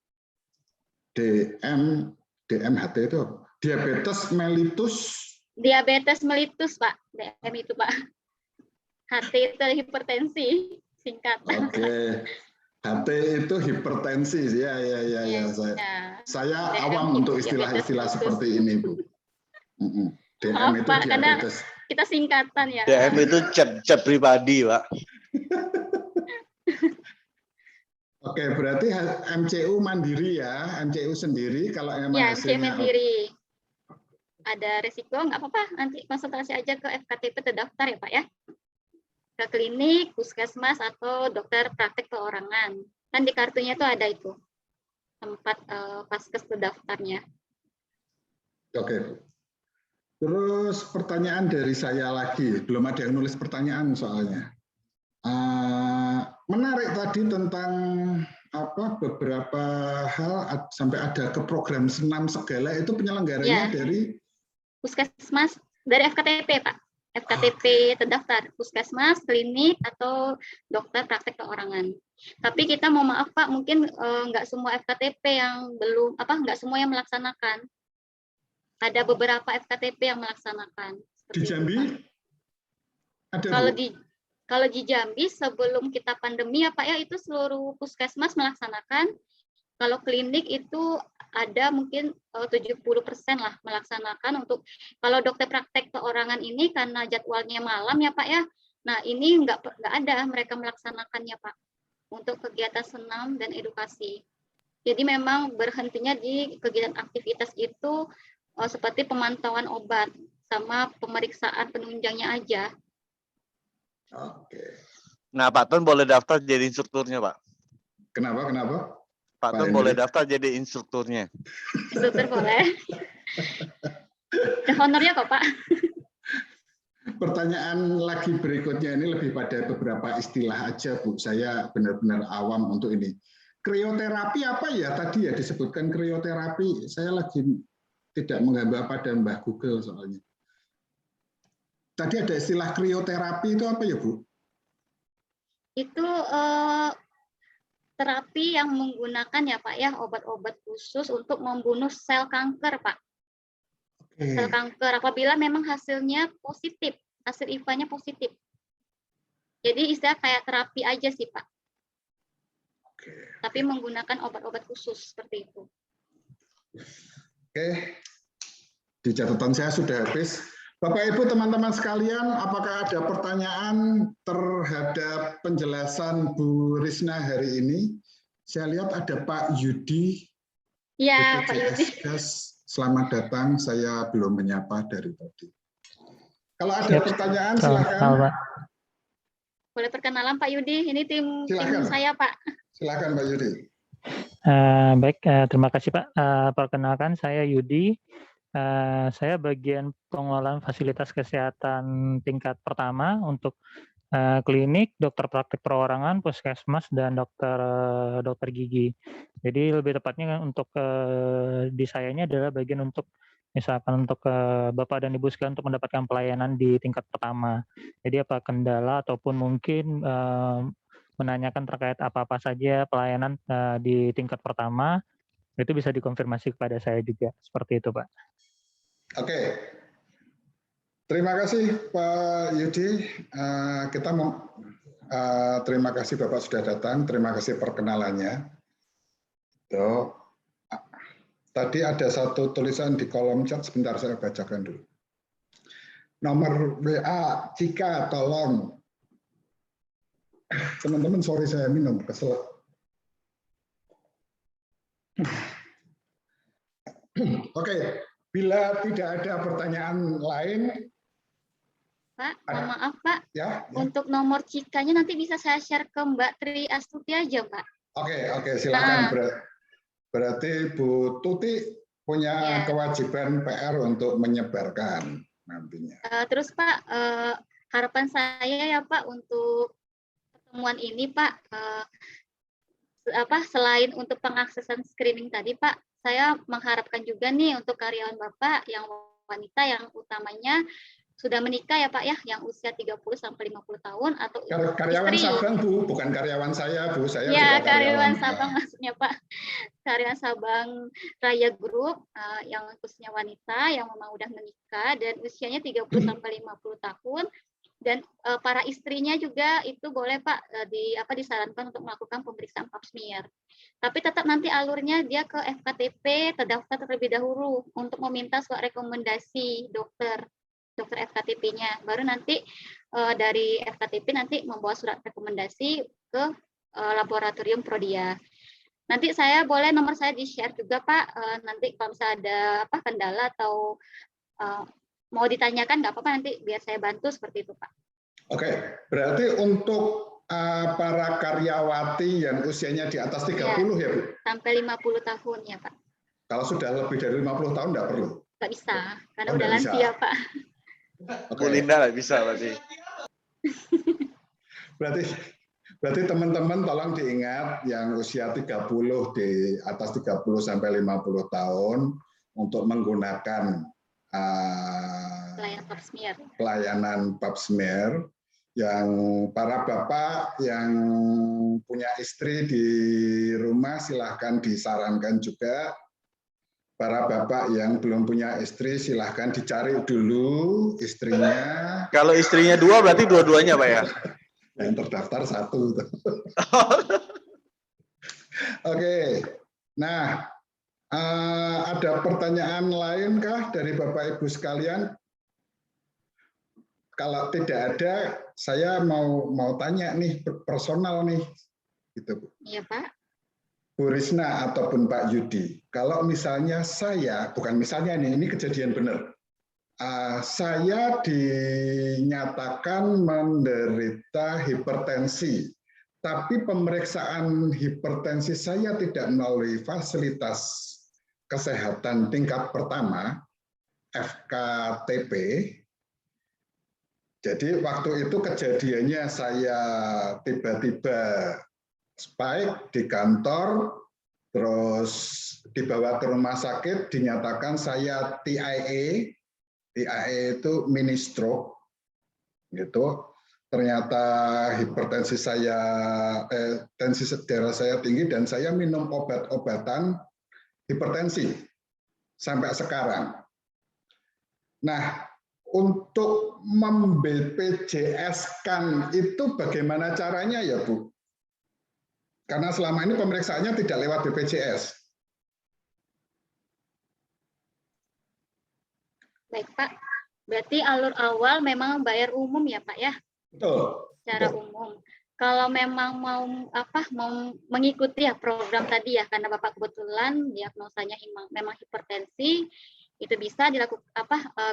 DMHT itu diabetes mellitus. Diabetes mellitus, Pak. DM itu, Pak. HT itu hipertensi, singkatan. Oke. HT itu hipertensi, ya. Saya awam untuk istilah-istilah seperti ini, Bu. DM itu Pak, diabetes. Kita singkatan ya. DM itu chat pribadi, Pak. Oke, berarti MCU mandiri ya, MCU sendiri kalau memang ya, MCU mandiri. Ada resiko, nggak apa-apa, nanti konsultasi aja ke FKTP terdaftar ya Pak ya. ke klinik, puskesmas, atau dokter praktek perorangan. Kan di kartunya itu ada itu tempat vaskes terdaftarnya. Oke. Terus pertanyaan dari saya lagi, belum ada yang nulis pertanyaan soalnya. Menarik tadi tentang beberapa hal sampai ada ke program senam segala, itu penyelenggaranya dari puskesmas, dari FKTP Pak. FKTP terdaftar, puskesmas, klinik, atau dokter praktek perorangan. Tapi kita mau maaf Pak, mungkin nggak semua FKTP yang belum, nggak semua yang melaksanakan. Ada beberapa FKTP yang melaksanakan. Di Jambi? Ada, kalau di Jambi sebelum kita pandemi ya Pak ya, itu seluruh puskesmas melaksanakan. Kalau klinik itu ada mungkin 70% lah melaksanakan. Untuk kalau dokter praktek perorangan ini karena jadwalnya malam ya Pak ya. Nah ini nggak ada mereka melaksanakannya Pak untuk kegiatan senam dan edukasi. Jadi memang berhentinya di kegiatan aktivitas itu seperti pemantauan obat sama pemeriksaan penunjangnya aja. Oke. Nah, Pak Tun boleh daftar jadi instrukturnya, Pak. Kenapa? Pak Tun boleh daftar jadi instrukturnya. Instruktur boleh. Ada honornya kok, Pak. Pertanyaan lagi berikutnya ini lebih pada beberapa istilah aja, Bu. Saya benar-benar awam untuk ini. Krioterapi apa ya tadi ya disebutkan krioterapi? Saya lagi tidak menghamba pada Mbah Google soalnya. Tadi ada istilah krioterapi itu apa ya, Bu? Itu terapi yang menggunakan ya Pak ya obat-obat khusus untuk membunuh sel kanker Pak. Sel kanker apabila memang hasilnya positif, hasil IVA-nya positif. Jadi istilah kayak terapi aja sih Pak. Tapi menggunakan obat-obat khusus seperti itu. Oke. Di catatan saya sudah habis. Bapak Ibu teman-teman sekalian, apakah ada pertanyaan terhadap penjelasan Bu Risna hari ini? Saya lihat ada Pak Yudi. Ya, Pak Yudi. Selamat datang, saya belum menyapa dari tadi. Kalau ada pertanyaan silakan. Boleh perkenalan Pak Yudi, ini tim saya Pak. Silakan Pak Yudi. Baik, terima kasih Pak. Perkenalkan saya Yudi. Saya bagian pengelolaan fasilitas kesehatan tingkat pertama untuk klinik, dokter praktik perorangan, puskesmas, dan dokter gigi. Jadi lebih tepatnya untuk di sayanya adalah bagian untuk misalkan untuk Bapak dan Ibu sekalian untuk mendapatkan pelayanan di tingkat pertama. Jadi apa kendala ataupun mungkin menanyakan terkait apa-apa saja pelayanan di tingkat pertama, itu bisa dikonfirmasi kepada saya juga. Seperti itu, Pak. Oke. Terima kasih Pak Yudi. Kita mau terima kasih Bapak sudah datang. Terima kasih perkenalannya. Tadi ada satu tulisan di kolom chat, sebentar saya bacakan dulu. Nomor WA Cika, tolong. Teman-teman, sorry saya minum, kesel. Oke, bila tidak ada pertanyaan lain. Pak, maaf Pak. Ya. Untuk nomor Cikanya nanti bisa saya share ke Mbak Tri Astuti aja, Pak. Oke, silakan. Berarti Bu Tuti punya kewajiban PR untuk menyebarkan nantinya. Terus Pak, harapan saya ya Pak untuk pertemuan ini Pak, selain untuk pengaksesan screening tadi Pak, saya mengharapkan juga nih untuk karyawan Bapak yang wanita yang utamanya sudah menikah ya Pak ya, yang usia 30 sampai 50 tahun atau karyawan istri. Sabang Bu, bukan karyawan saya Bu, saya ya, juga karyawan Sabang maksudnya Pak. Karyawan Sabang Raya Group yang khususnya wanita yang memang udah menikah dan usianya 30 sampai 50 tahun. Dan para istrinya juga itu boleh Pak disarankan untuk melakukan pemeriksaan pap smear. Tapi tetap nanti alurnya dia ke FKTP terdaftar terlebih dahulu untuk meminta surat rekomendasi dokter FKTP-nya. Baru nanti dari FKTP nanti membawa surat rekomendasi ke laboratorium Prodia. Nanti saya boleh nomor saya di-share juga Pak. Nanti kalau misalnya ada kendala atau mau ditanyakan nggak apa-apa, nanti biar saya bantu seperti itu Pak. Oke, berarti untuk para karyawati yang usianya di atas 30 ya Bu? Sampai 50 tahun ya Pak. Kalau sudah lebih dari 50 tahun nggak perlu? Nggak bisa, karena udah lansia Pak. Bu Linda nggak bisa berarti. Berarti teman-teman tolong diingat yang usia 30 di atas 30 sampai 50 tahun untuk menggunakan pelayanan pap smear. Yang para bapak yang punya istri di rumah silahkan disarankan juga. Para bapak yang belum punya istri silahkan dicari dulu istrinya. Kalau istrinya 2 berarti dua-duanya Pak ya? Yang terdaftar 1. Oke, nah ada pertanyaan lain kah dari Bapak Ibu sekalian? Kalau tidak ada, saya mau tanya nih personal nih, gitu Bu. Iya Pak. Bu Risna ataupun Pak Yudi, kalau misalnya saya, bukan misalnya ini kejadian benar, saya dinyatakan menderita hipertensi, tapi pemeriksaan hipertensi saya tidak melalui fasilitas kesehatan tingkat pertama, FKTP. Jadi waktu itu kejadiannya saya tiba-tiba spike di kantor, terus dibawa ke rumah sakit, dinyatakan saya TIA. TIA itu mini stroke, gitu. Ternyata hipertensi saya, tensi darah saya tinggi dan saya minum obat-obatan hipertensi sampai sekarang. Nah, untuk mem-BPJS-kan itu bagaimana caranya ya Bu? Karena selama ini pemeriksaannya tidak lewat BPJS. Baik Pak, berarti alur awal memang bayar umum ya Pak ya? Betul. Secara umum. Kalau memang mau mengikuti ya program tadi ya, karena Bapak kebetulan diagnosanya memang hipertensi, itu bisa dilakukan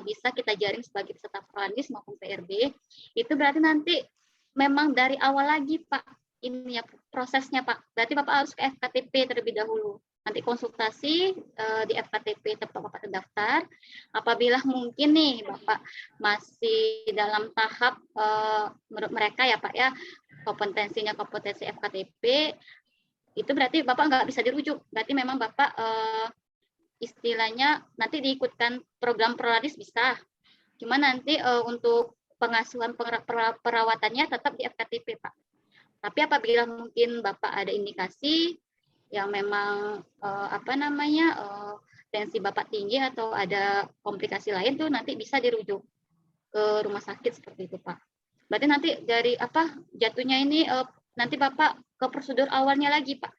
bisa kita jaring sebagai peserta Prolandis maupun PRB. Itu berarti nanti memang dari awal lagi Pak, ini ya prosesnya Pak. Berarti Bapak harus ke FKTP terlebih dahulu. Nanti konsultasi di FKTP tempat Bapak terdaftar. Apabila mungkin nih Bapak masih dalam tahap menurut mereka ya Pak ya, kompetensi FKTP, itu berarti Bapak nggak bisa dirujuk. Berarti memang Bapak istilahnya nanti diikutkan program Proladis bisa. Cuma nanti untuk pengasuhan perawatannya tetap di FKTP Pak. Tapi apabila mungkin Bapak ada indikasi yang memang tensi Bapak tinggi atau ada komplikasi lain tuh nanti bisa dirujuk ke rumah sakit seperti itu Pak. Berarti nanti dari jatuhnya ini nanti Bapak ke prosedur awalnya lagi Pak.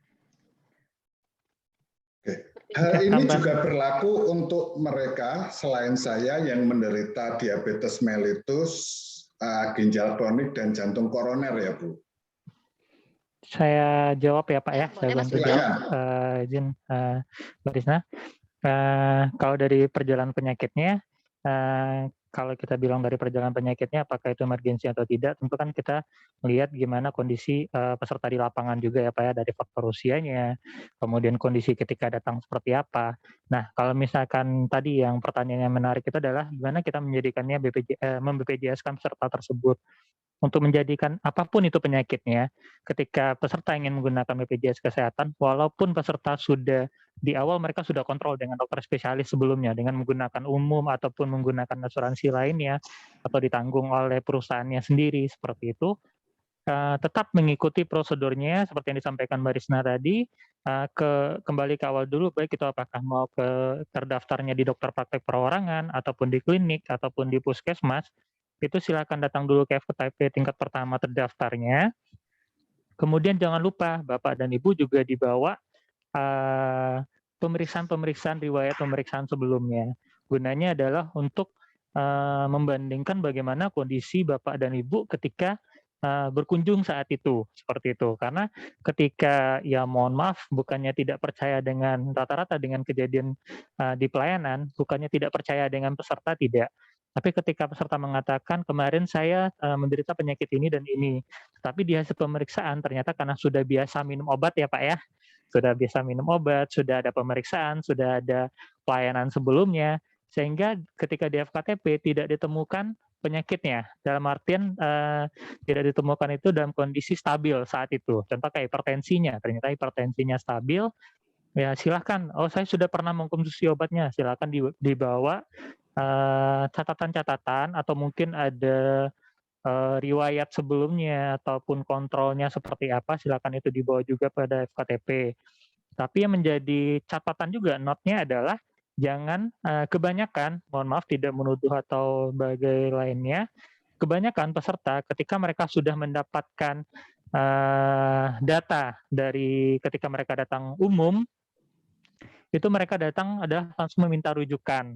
Hal ini juga berlaku untuk mereka selain saya yang menderita diabetes mellitus, ginjal kronik dan jantung koroner ya Bu. Saya jawab ya Pak ya, saya bantu jawab. Izin Mbak Risna. Kalau dari perjalanan penyakitnya, kalau kita bilang dari perjalanan penyakitnya apakah itu emergensi atau tidak, tentu kan kita melihat gimana kondisi peserta di lapangan juga ya Pak ya, dari faktor usianya, kemudian kondisi ketika datang seperti apa. Nah, kalau misalkan tadi yang pertanyaan yang menarik itu adalah gimana kita menjadikannya mem-BPJS-kan peserta tersebut. Untuk menjadikan apapun itu penyakitnya, ketika peserta ingin menggunakan BPJS Kesehatan, walaupun peserta sudah di awal mereka sudah kontrol dengan dokter spesialis sebelumnya, dengan menggunakan umum ataupun menggunakan asuransi lainnya, atau ditanggung oleh perusahaannya sendiri, seperti itu, tetap mengikuti prosedurnya seperti yang disampaikan Mbak Risna tadi, kembali ke awal dulu, baik itu apakah mau terdaftarnya di dokter praktek perorangan, ataupun di klinik, ataupun di puskesmas, itu silakan datang dulu ke FKTP tingkat pertama terdaftarnya. Kemudian jangan lupa Bapak dan Ibu juga dibawa pemeriksaan riwayat pemeriksaan sebelumnya. Gunanya adalah untuk membandingkan bagaimana kondisi Bapak dan Ibu ketika berkunjung saat itu, seperti itu. Karena ketika ya mohon maaf, bukannya tidak percaya dengan rata-rata dengan kejadian di pelayanan, bukannya tidak percaya dengan peserta, tidak. Tapi ketika peserta mengatakan kemarin saya menderita penyakit ini dan ini, tapi di hasil pemeriksaan ternyata karena sudah biasa minum obat ya Pak ya, sudah biasa minum obat, sudah ada pemeriksaan, sudah ada pelayanan sebelumnya, sehingga ketika di FKTP tidak ditemukan penyakitnya, dalam artian tidak ditemukan itu dalam kondisi stabil saat itu. Contoh kayak hipertensinya, ternyata hipertensinya stabil, ya silahkan, oh saya sudah pernah mengkonsumsi obatnya, silahkan dibawa catatan-catatan atau mungkin ada riwayat sebelumnya ataupun kontrolnya seperti apa, silakan itu dibawa juga pada FKTP. Tapi yang menjadi catatan juga note-nya adalah jangan kebanyakan, mohon maaf tidak menuduh atau bagai lainnya, kebanyakan peserta ketika mereka sudah mendapatkan data dari ketika mereka datang umum, itu mereka datang adalah langsung meminta rujukan.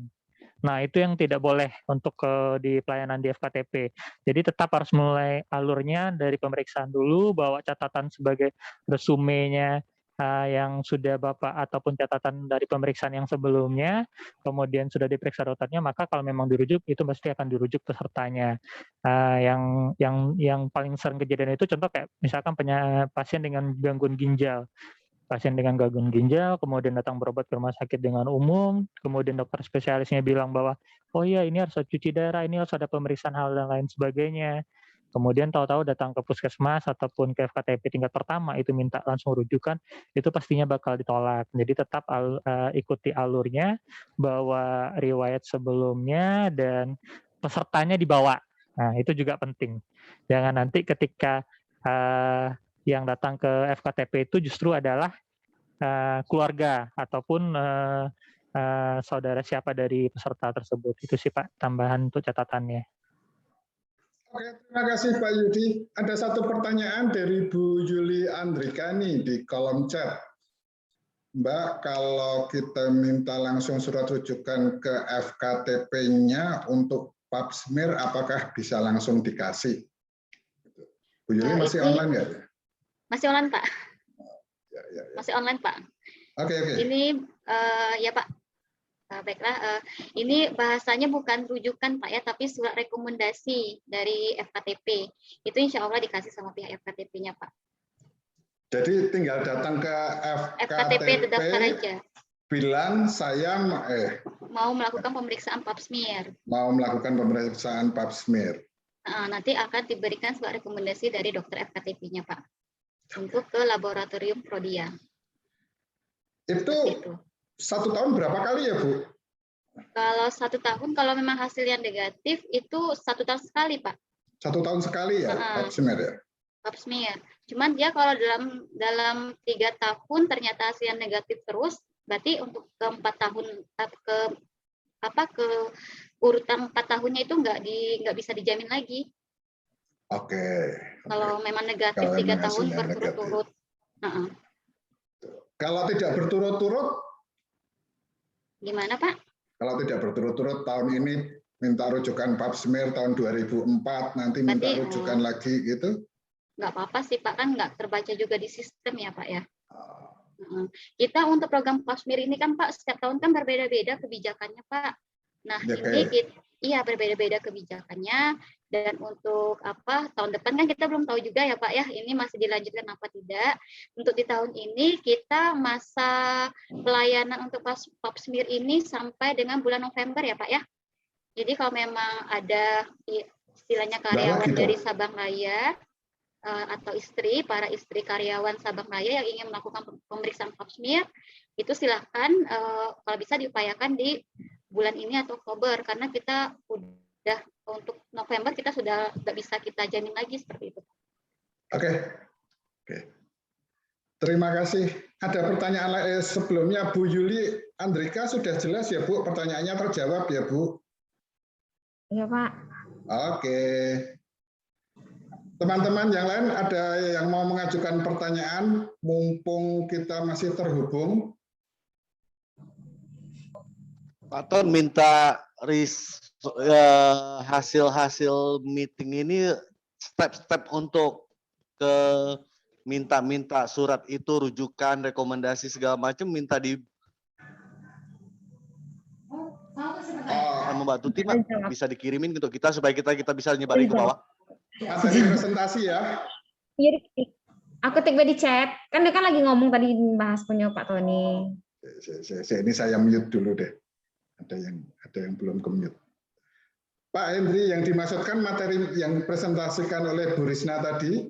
Nah, itu yang tidak boleh untuk di pelayanan di FKTP. Jadi tetap harus mulai alurnya dari pemeriksaan dulu, bawa catatan sebagai resumenya yang sudah Bapak ataupun catatan dari pemeriksaan yang sebelumnya, kemudian sudah diperiksa dokternya, maka kalau memang dirujuk, itu pasti akan dirujuk pesertanya. Yang paling sering kejadian itu contoh kayak misalkan pasien dengan gangguan ginjal. Pasien dengan gangguan ginjal, kemudian datang berobat ke rumah sakit dengan umum, kemudian dokter spesialisnya bilang bahwa, oh iya ini harus cuci darah, ini harus ada pemeriksaan hal dan lain sebagainya. Kemudian tahu-tahu datang ke puskesmas ataupun ke FKTP tingkat pertama, itu minta langsung rujukan, itu pastinya bakal ditolak. Jadi tetap ikuti alurnya, bawa riwayat sebelumnya, dan pesertanya dibawa. Nah, itu juga penting. Jangan nanti ketika yang datang ke FKTP itu justru adalah keluarga ataupun saudara siapa dari peserta tersebut. Itu sih Pak, tambahan untuk catatannya. Oke, terima kasih Pak Yudi. Ada satu pertanyaan dari Bu Yuli Andrika nih di kolom chat. Mbak, kalau kita minta langsung surat rujukan ke FKTP-nya untuk pap smear, apakah bisa langsung dikasih? Bu Yuli masih online nggak? Masih online, Pak. Ya. Masih online, Pak. Oke. Ini ya Pak. Baiklah, ini bahasanya bukan rujukan Pak ya, tapi surat rekomendasi dari FKTP. Itu insya Allah dikasih sama pihak FKTP-nya Pak. Jadi tinggal datang ke FKTP terdaftar aja. Bilang saya mau melakukan pemeriksaan pap smear. Mau melakukan pemeriksaan pap smear. Nanti akan diberikan surat rekomendasi dari dokter FKTP-nya Pak. Untuk ke laboratorium Prodia. Itu 1 tahun berapa kali ya Bu? Kalau 1 tahun, kalau memang hasilnya negatif, itu 1 tahun sekali Pak. 1 tahun sekali ya, pap smear ya? Pap smear. Cuman dia kalau dalam 3 tahun ternyata hasilnya negatif terus, berarti untuk ke 4 tahun ke urutan 4 tahunnya itu nggak bisa dijamin lagi. Oke. Kalau memang negatif 3 tahun berturut-turut. Kalau tidak berturut-turut? Gimana Pak? Kalau tidak berturut-turut tahun ini minta rujukan pap smear tahun 2004, nanti minta rujukan lagi gitu? Nggak apa-apa sih Pak, kan nggak terbaca juga di sistem ya Pak ya. Kita untuk program pap smear ini kan Pak, setiap tahun kan berbeda-beda kebijakannya Pak. Nah, ini berbeda-beda kebijakannya, dan untuk tahun depan kan kita belum tahu juga ya Pak ya, ini masih dilanjutkan apa tidak. Untuk di tahun ini kita masa pelayanan untuk pap smear ini sampai dengan bulan November ya Pak ya. Jadi kalau memang ada istilahnya karyawan dari Sabang Raya atau para istri karyawan Sabang Raya yang ingin melakukan pemeriksaan pap smear, itu silahkan kalau bisa diupayakan di bulan ini atau Oktober, karena kita udah untuk November kita sudah nggak bisa kita jamin lagi seperti itu. Oke. Terima kasih. Ada pertanyaan sebelumnya Bu Yuli Andrika sudah jelas ya Bu, pertanyaannya terjawab ya Bu? Iya Pak. Oke. Teman-teman yang lain ada yang mau mengajukan pertanyaan, mumpung kita masih terhubung? Pak Ton minta hasil-hasil meeting ini step-step untuk ke minta surat itu, rujukan, rekomendasi segala macam minta di sama Mbak Tuti, Mbak, bisa dikirimin untuk kita supaya kita bisa nyebarin ke bawah. Materi presentasi ya. Iya, aku tik di chat. Kan dia kan lagi ngomong tadi bahas punya Pak Tony. Ini saya mute dulu deh. Ada yang belum ke-mute. Pak Hendri, yang dimaksudkan materi yang presentasikan oleh Bu Risna tadi?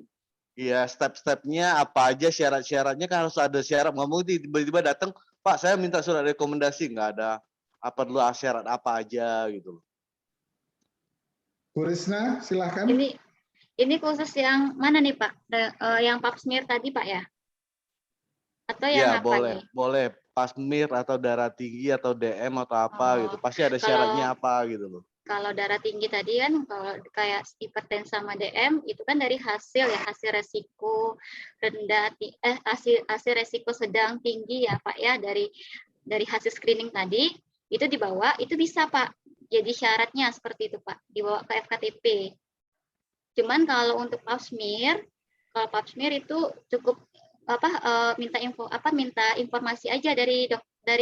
Iya, step-stepnya apa aja, syarat-syaratnya kan harus ada syarat. Ngomong tiba-tiba datang, Pak, saya minta surat rekomendasi, nggak ada apa dulu syarat apa aja gitu. Bu Risna, silahkan. Ini khusus yang mana nih Pak? Yang pap smear tadi Pak ya? Atau yang apa boleh, nih? Boleh. Pap smear atau darah tinggi atau DM atau apa gitu. Pasti ada syaratnya apa gitu loh. Kalau darah tinggi tadi kan, kalau kayak hipertensi sama DM itu kan dari hasil resiko rendah, hasil resiko sedang tinggi ya Pak ya, dari hasil screening tadi itu dibawa, itu bisa Pak. Jadi syaratnya seperti itu Pak, dibawa ke FKTP. Cuman kalau untuk pap smear, kalau pap smear itu cukup minta informasi aja dari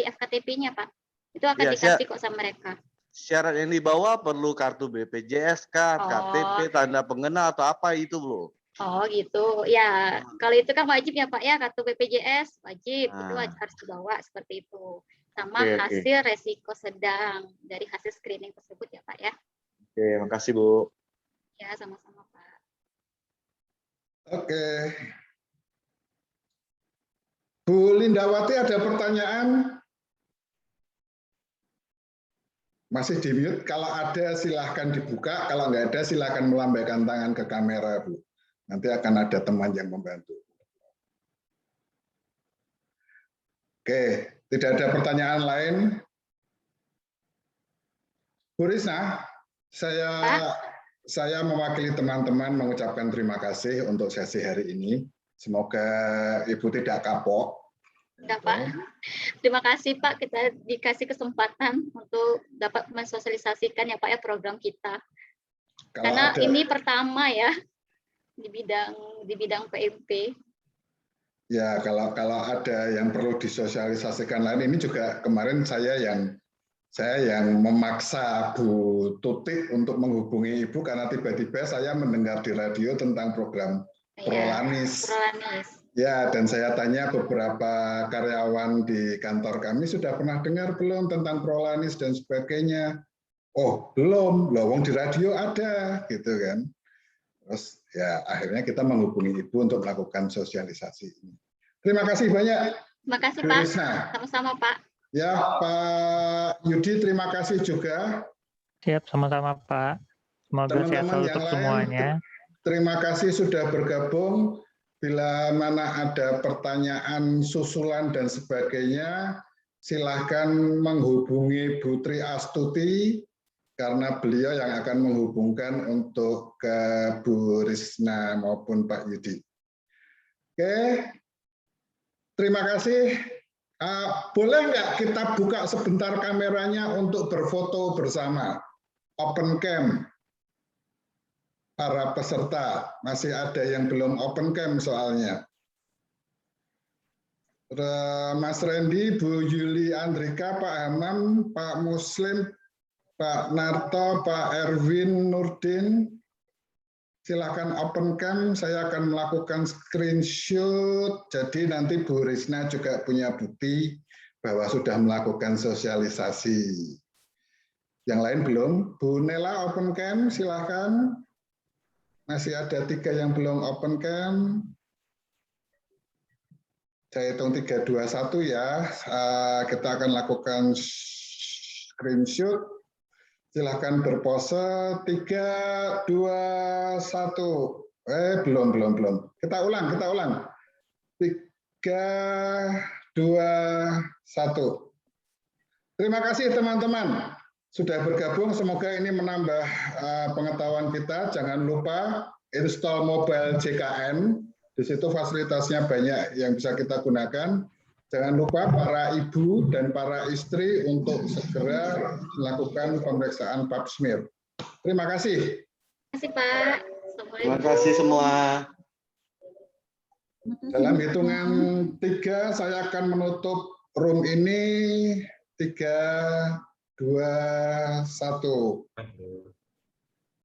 FKTP-nya Pak. Itu akan dikasih kok sama mereka. Syarat yang dibawa perlu kartu BPJS kah, KTP, tanda pengenal atau apa itu loh. Oh gitu. Ya, kalau itu kan wajib ya Pak ya, kartu BPJS wajib. Itu harus dibawa seperti itu. Sama hasil resiko sedang dari hasil screening tersebut ya Pak ya. Oke, makasih Bu. Ya, sama-sama Pak. Oke. Bu Lindawati ada pertanyaan? Masih di mute, kalau ada silahkan dibuka, kalau nggak ada silahkan melambaikan tangan ke kamera, Bu. Nanti akan ada teman yang membantu. Oke, tidak ada pertanyaan lain. Bu Risna, saya mewakili teman-teman mengucapkan terima kasih untuk sesi hari ini. Semoga Ibu tidak kapok. Enggak, Pak. Terima kasih Pak, kita dikasih kesempatan untuk dapat mensosialisasikan ya Pak ya program kita. Karena ini pertama ya di bidang PMP. Ya, kalau ada yang perlu disosialisasikan lain, ini juga kemarin saya yang memaksa Bu Tutik untuk menghubungi Ibu karena tiba-tiba saya mendengar di radio tentang program Prolanis. Ya, dan saya tanya beberapa karyawan di kantor kami sudah pernah dengar belum tentang Prolanis dan sebagainya. Oh, belum. Loh, wong di radio ada, gitu kan. Terus ya akhirnya kita menghubungi Ibu untuk melakukan sosialisasi ini. Terima kasih banyak. Terima kasih Pak. Sama-sama Pak. Ya, Pak Yudi, terima kasih juga. Siap, sama-sama Pak. Semoga sehat selalu untuk semuanya. Terima kasih sudah bergabung. Bila mana ada pertanyaan, susulan, dan sebagainya, silahkan menghubungi Bu Tri Astuti, karena beliau yang akan menghubungkan untuk ke Bu Risna maupun Pak Yudi. Oke, terima kasih. Boleh nggak kita buka sebentar kameranya untuk berfoto bersama? Open cam. Para peserta, masih ada yang belum open cam soalnya. Mas Randy, Bu Yuli Andrika, Pak Hamam, Pak Muslim, Pak Narto, Pak Erwin Nurdin, silakan open cam, saya akan melakukan screenshot, jadi nanti Bu Risna juga punya bukti bahwa sudah melakukan sosialisasi. Yang lain belum? Bu Nela open cam, silakan. Masih ada 3 yang belum open cam. Saya hitung 3, 2, 1 ya. Kita akan lakukan screenshot. Silahkan berpose. 3, 2, 1. Belum. Kita ulang. 3, 2, 1. Terima kasih teman-teman sudah bergabung, semoga ini menambah pengetahuan kita. Jangan lupa install mobile JKN, di situ fasilitasnya banyak yang bisa kita gunakan. Jangan lupa para ibu dan para istri untuk segera melakukan pemeriksaan pap smear. Terima kasih. Terima kasih Pak. Terima kasih semua. Dalam hitungan 3 saya akan menutup room ini. 3, 2, 1.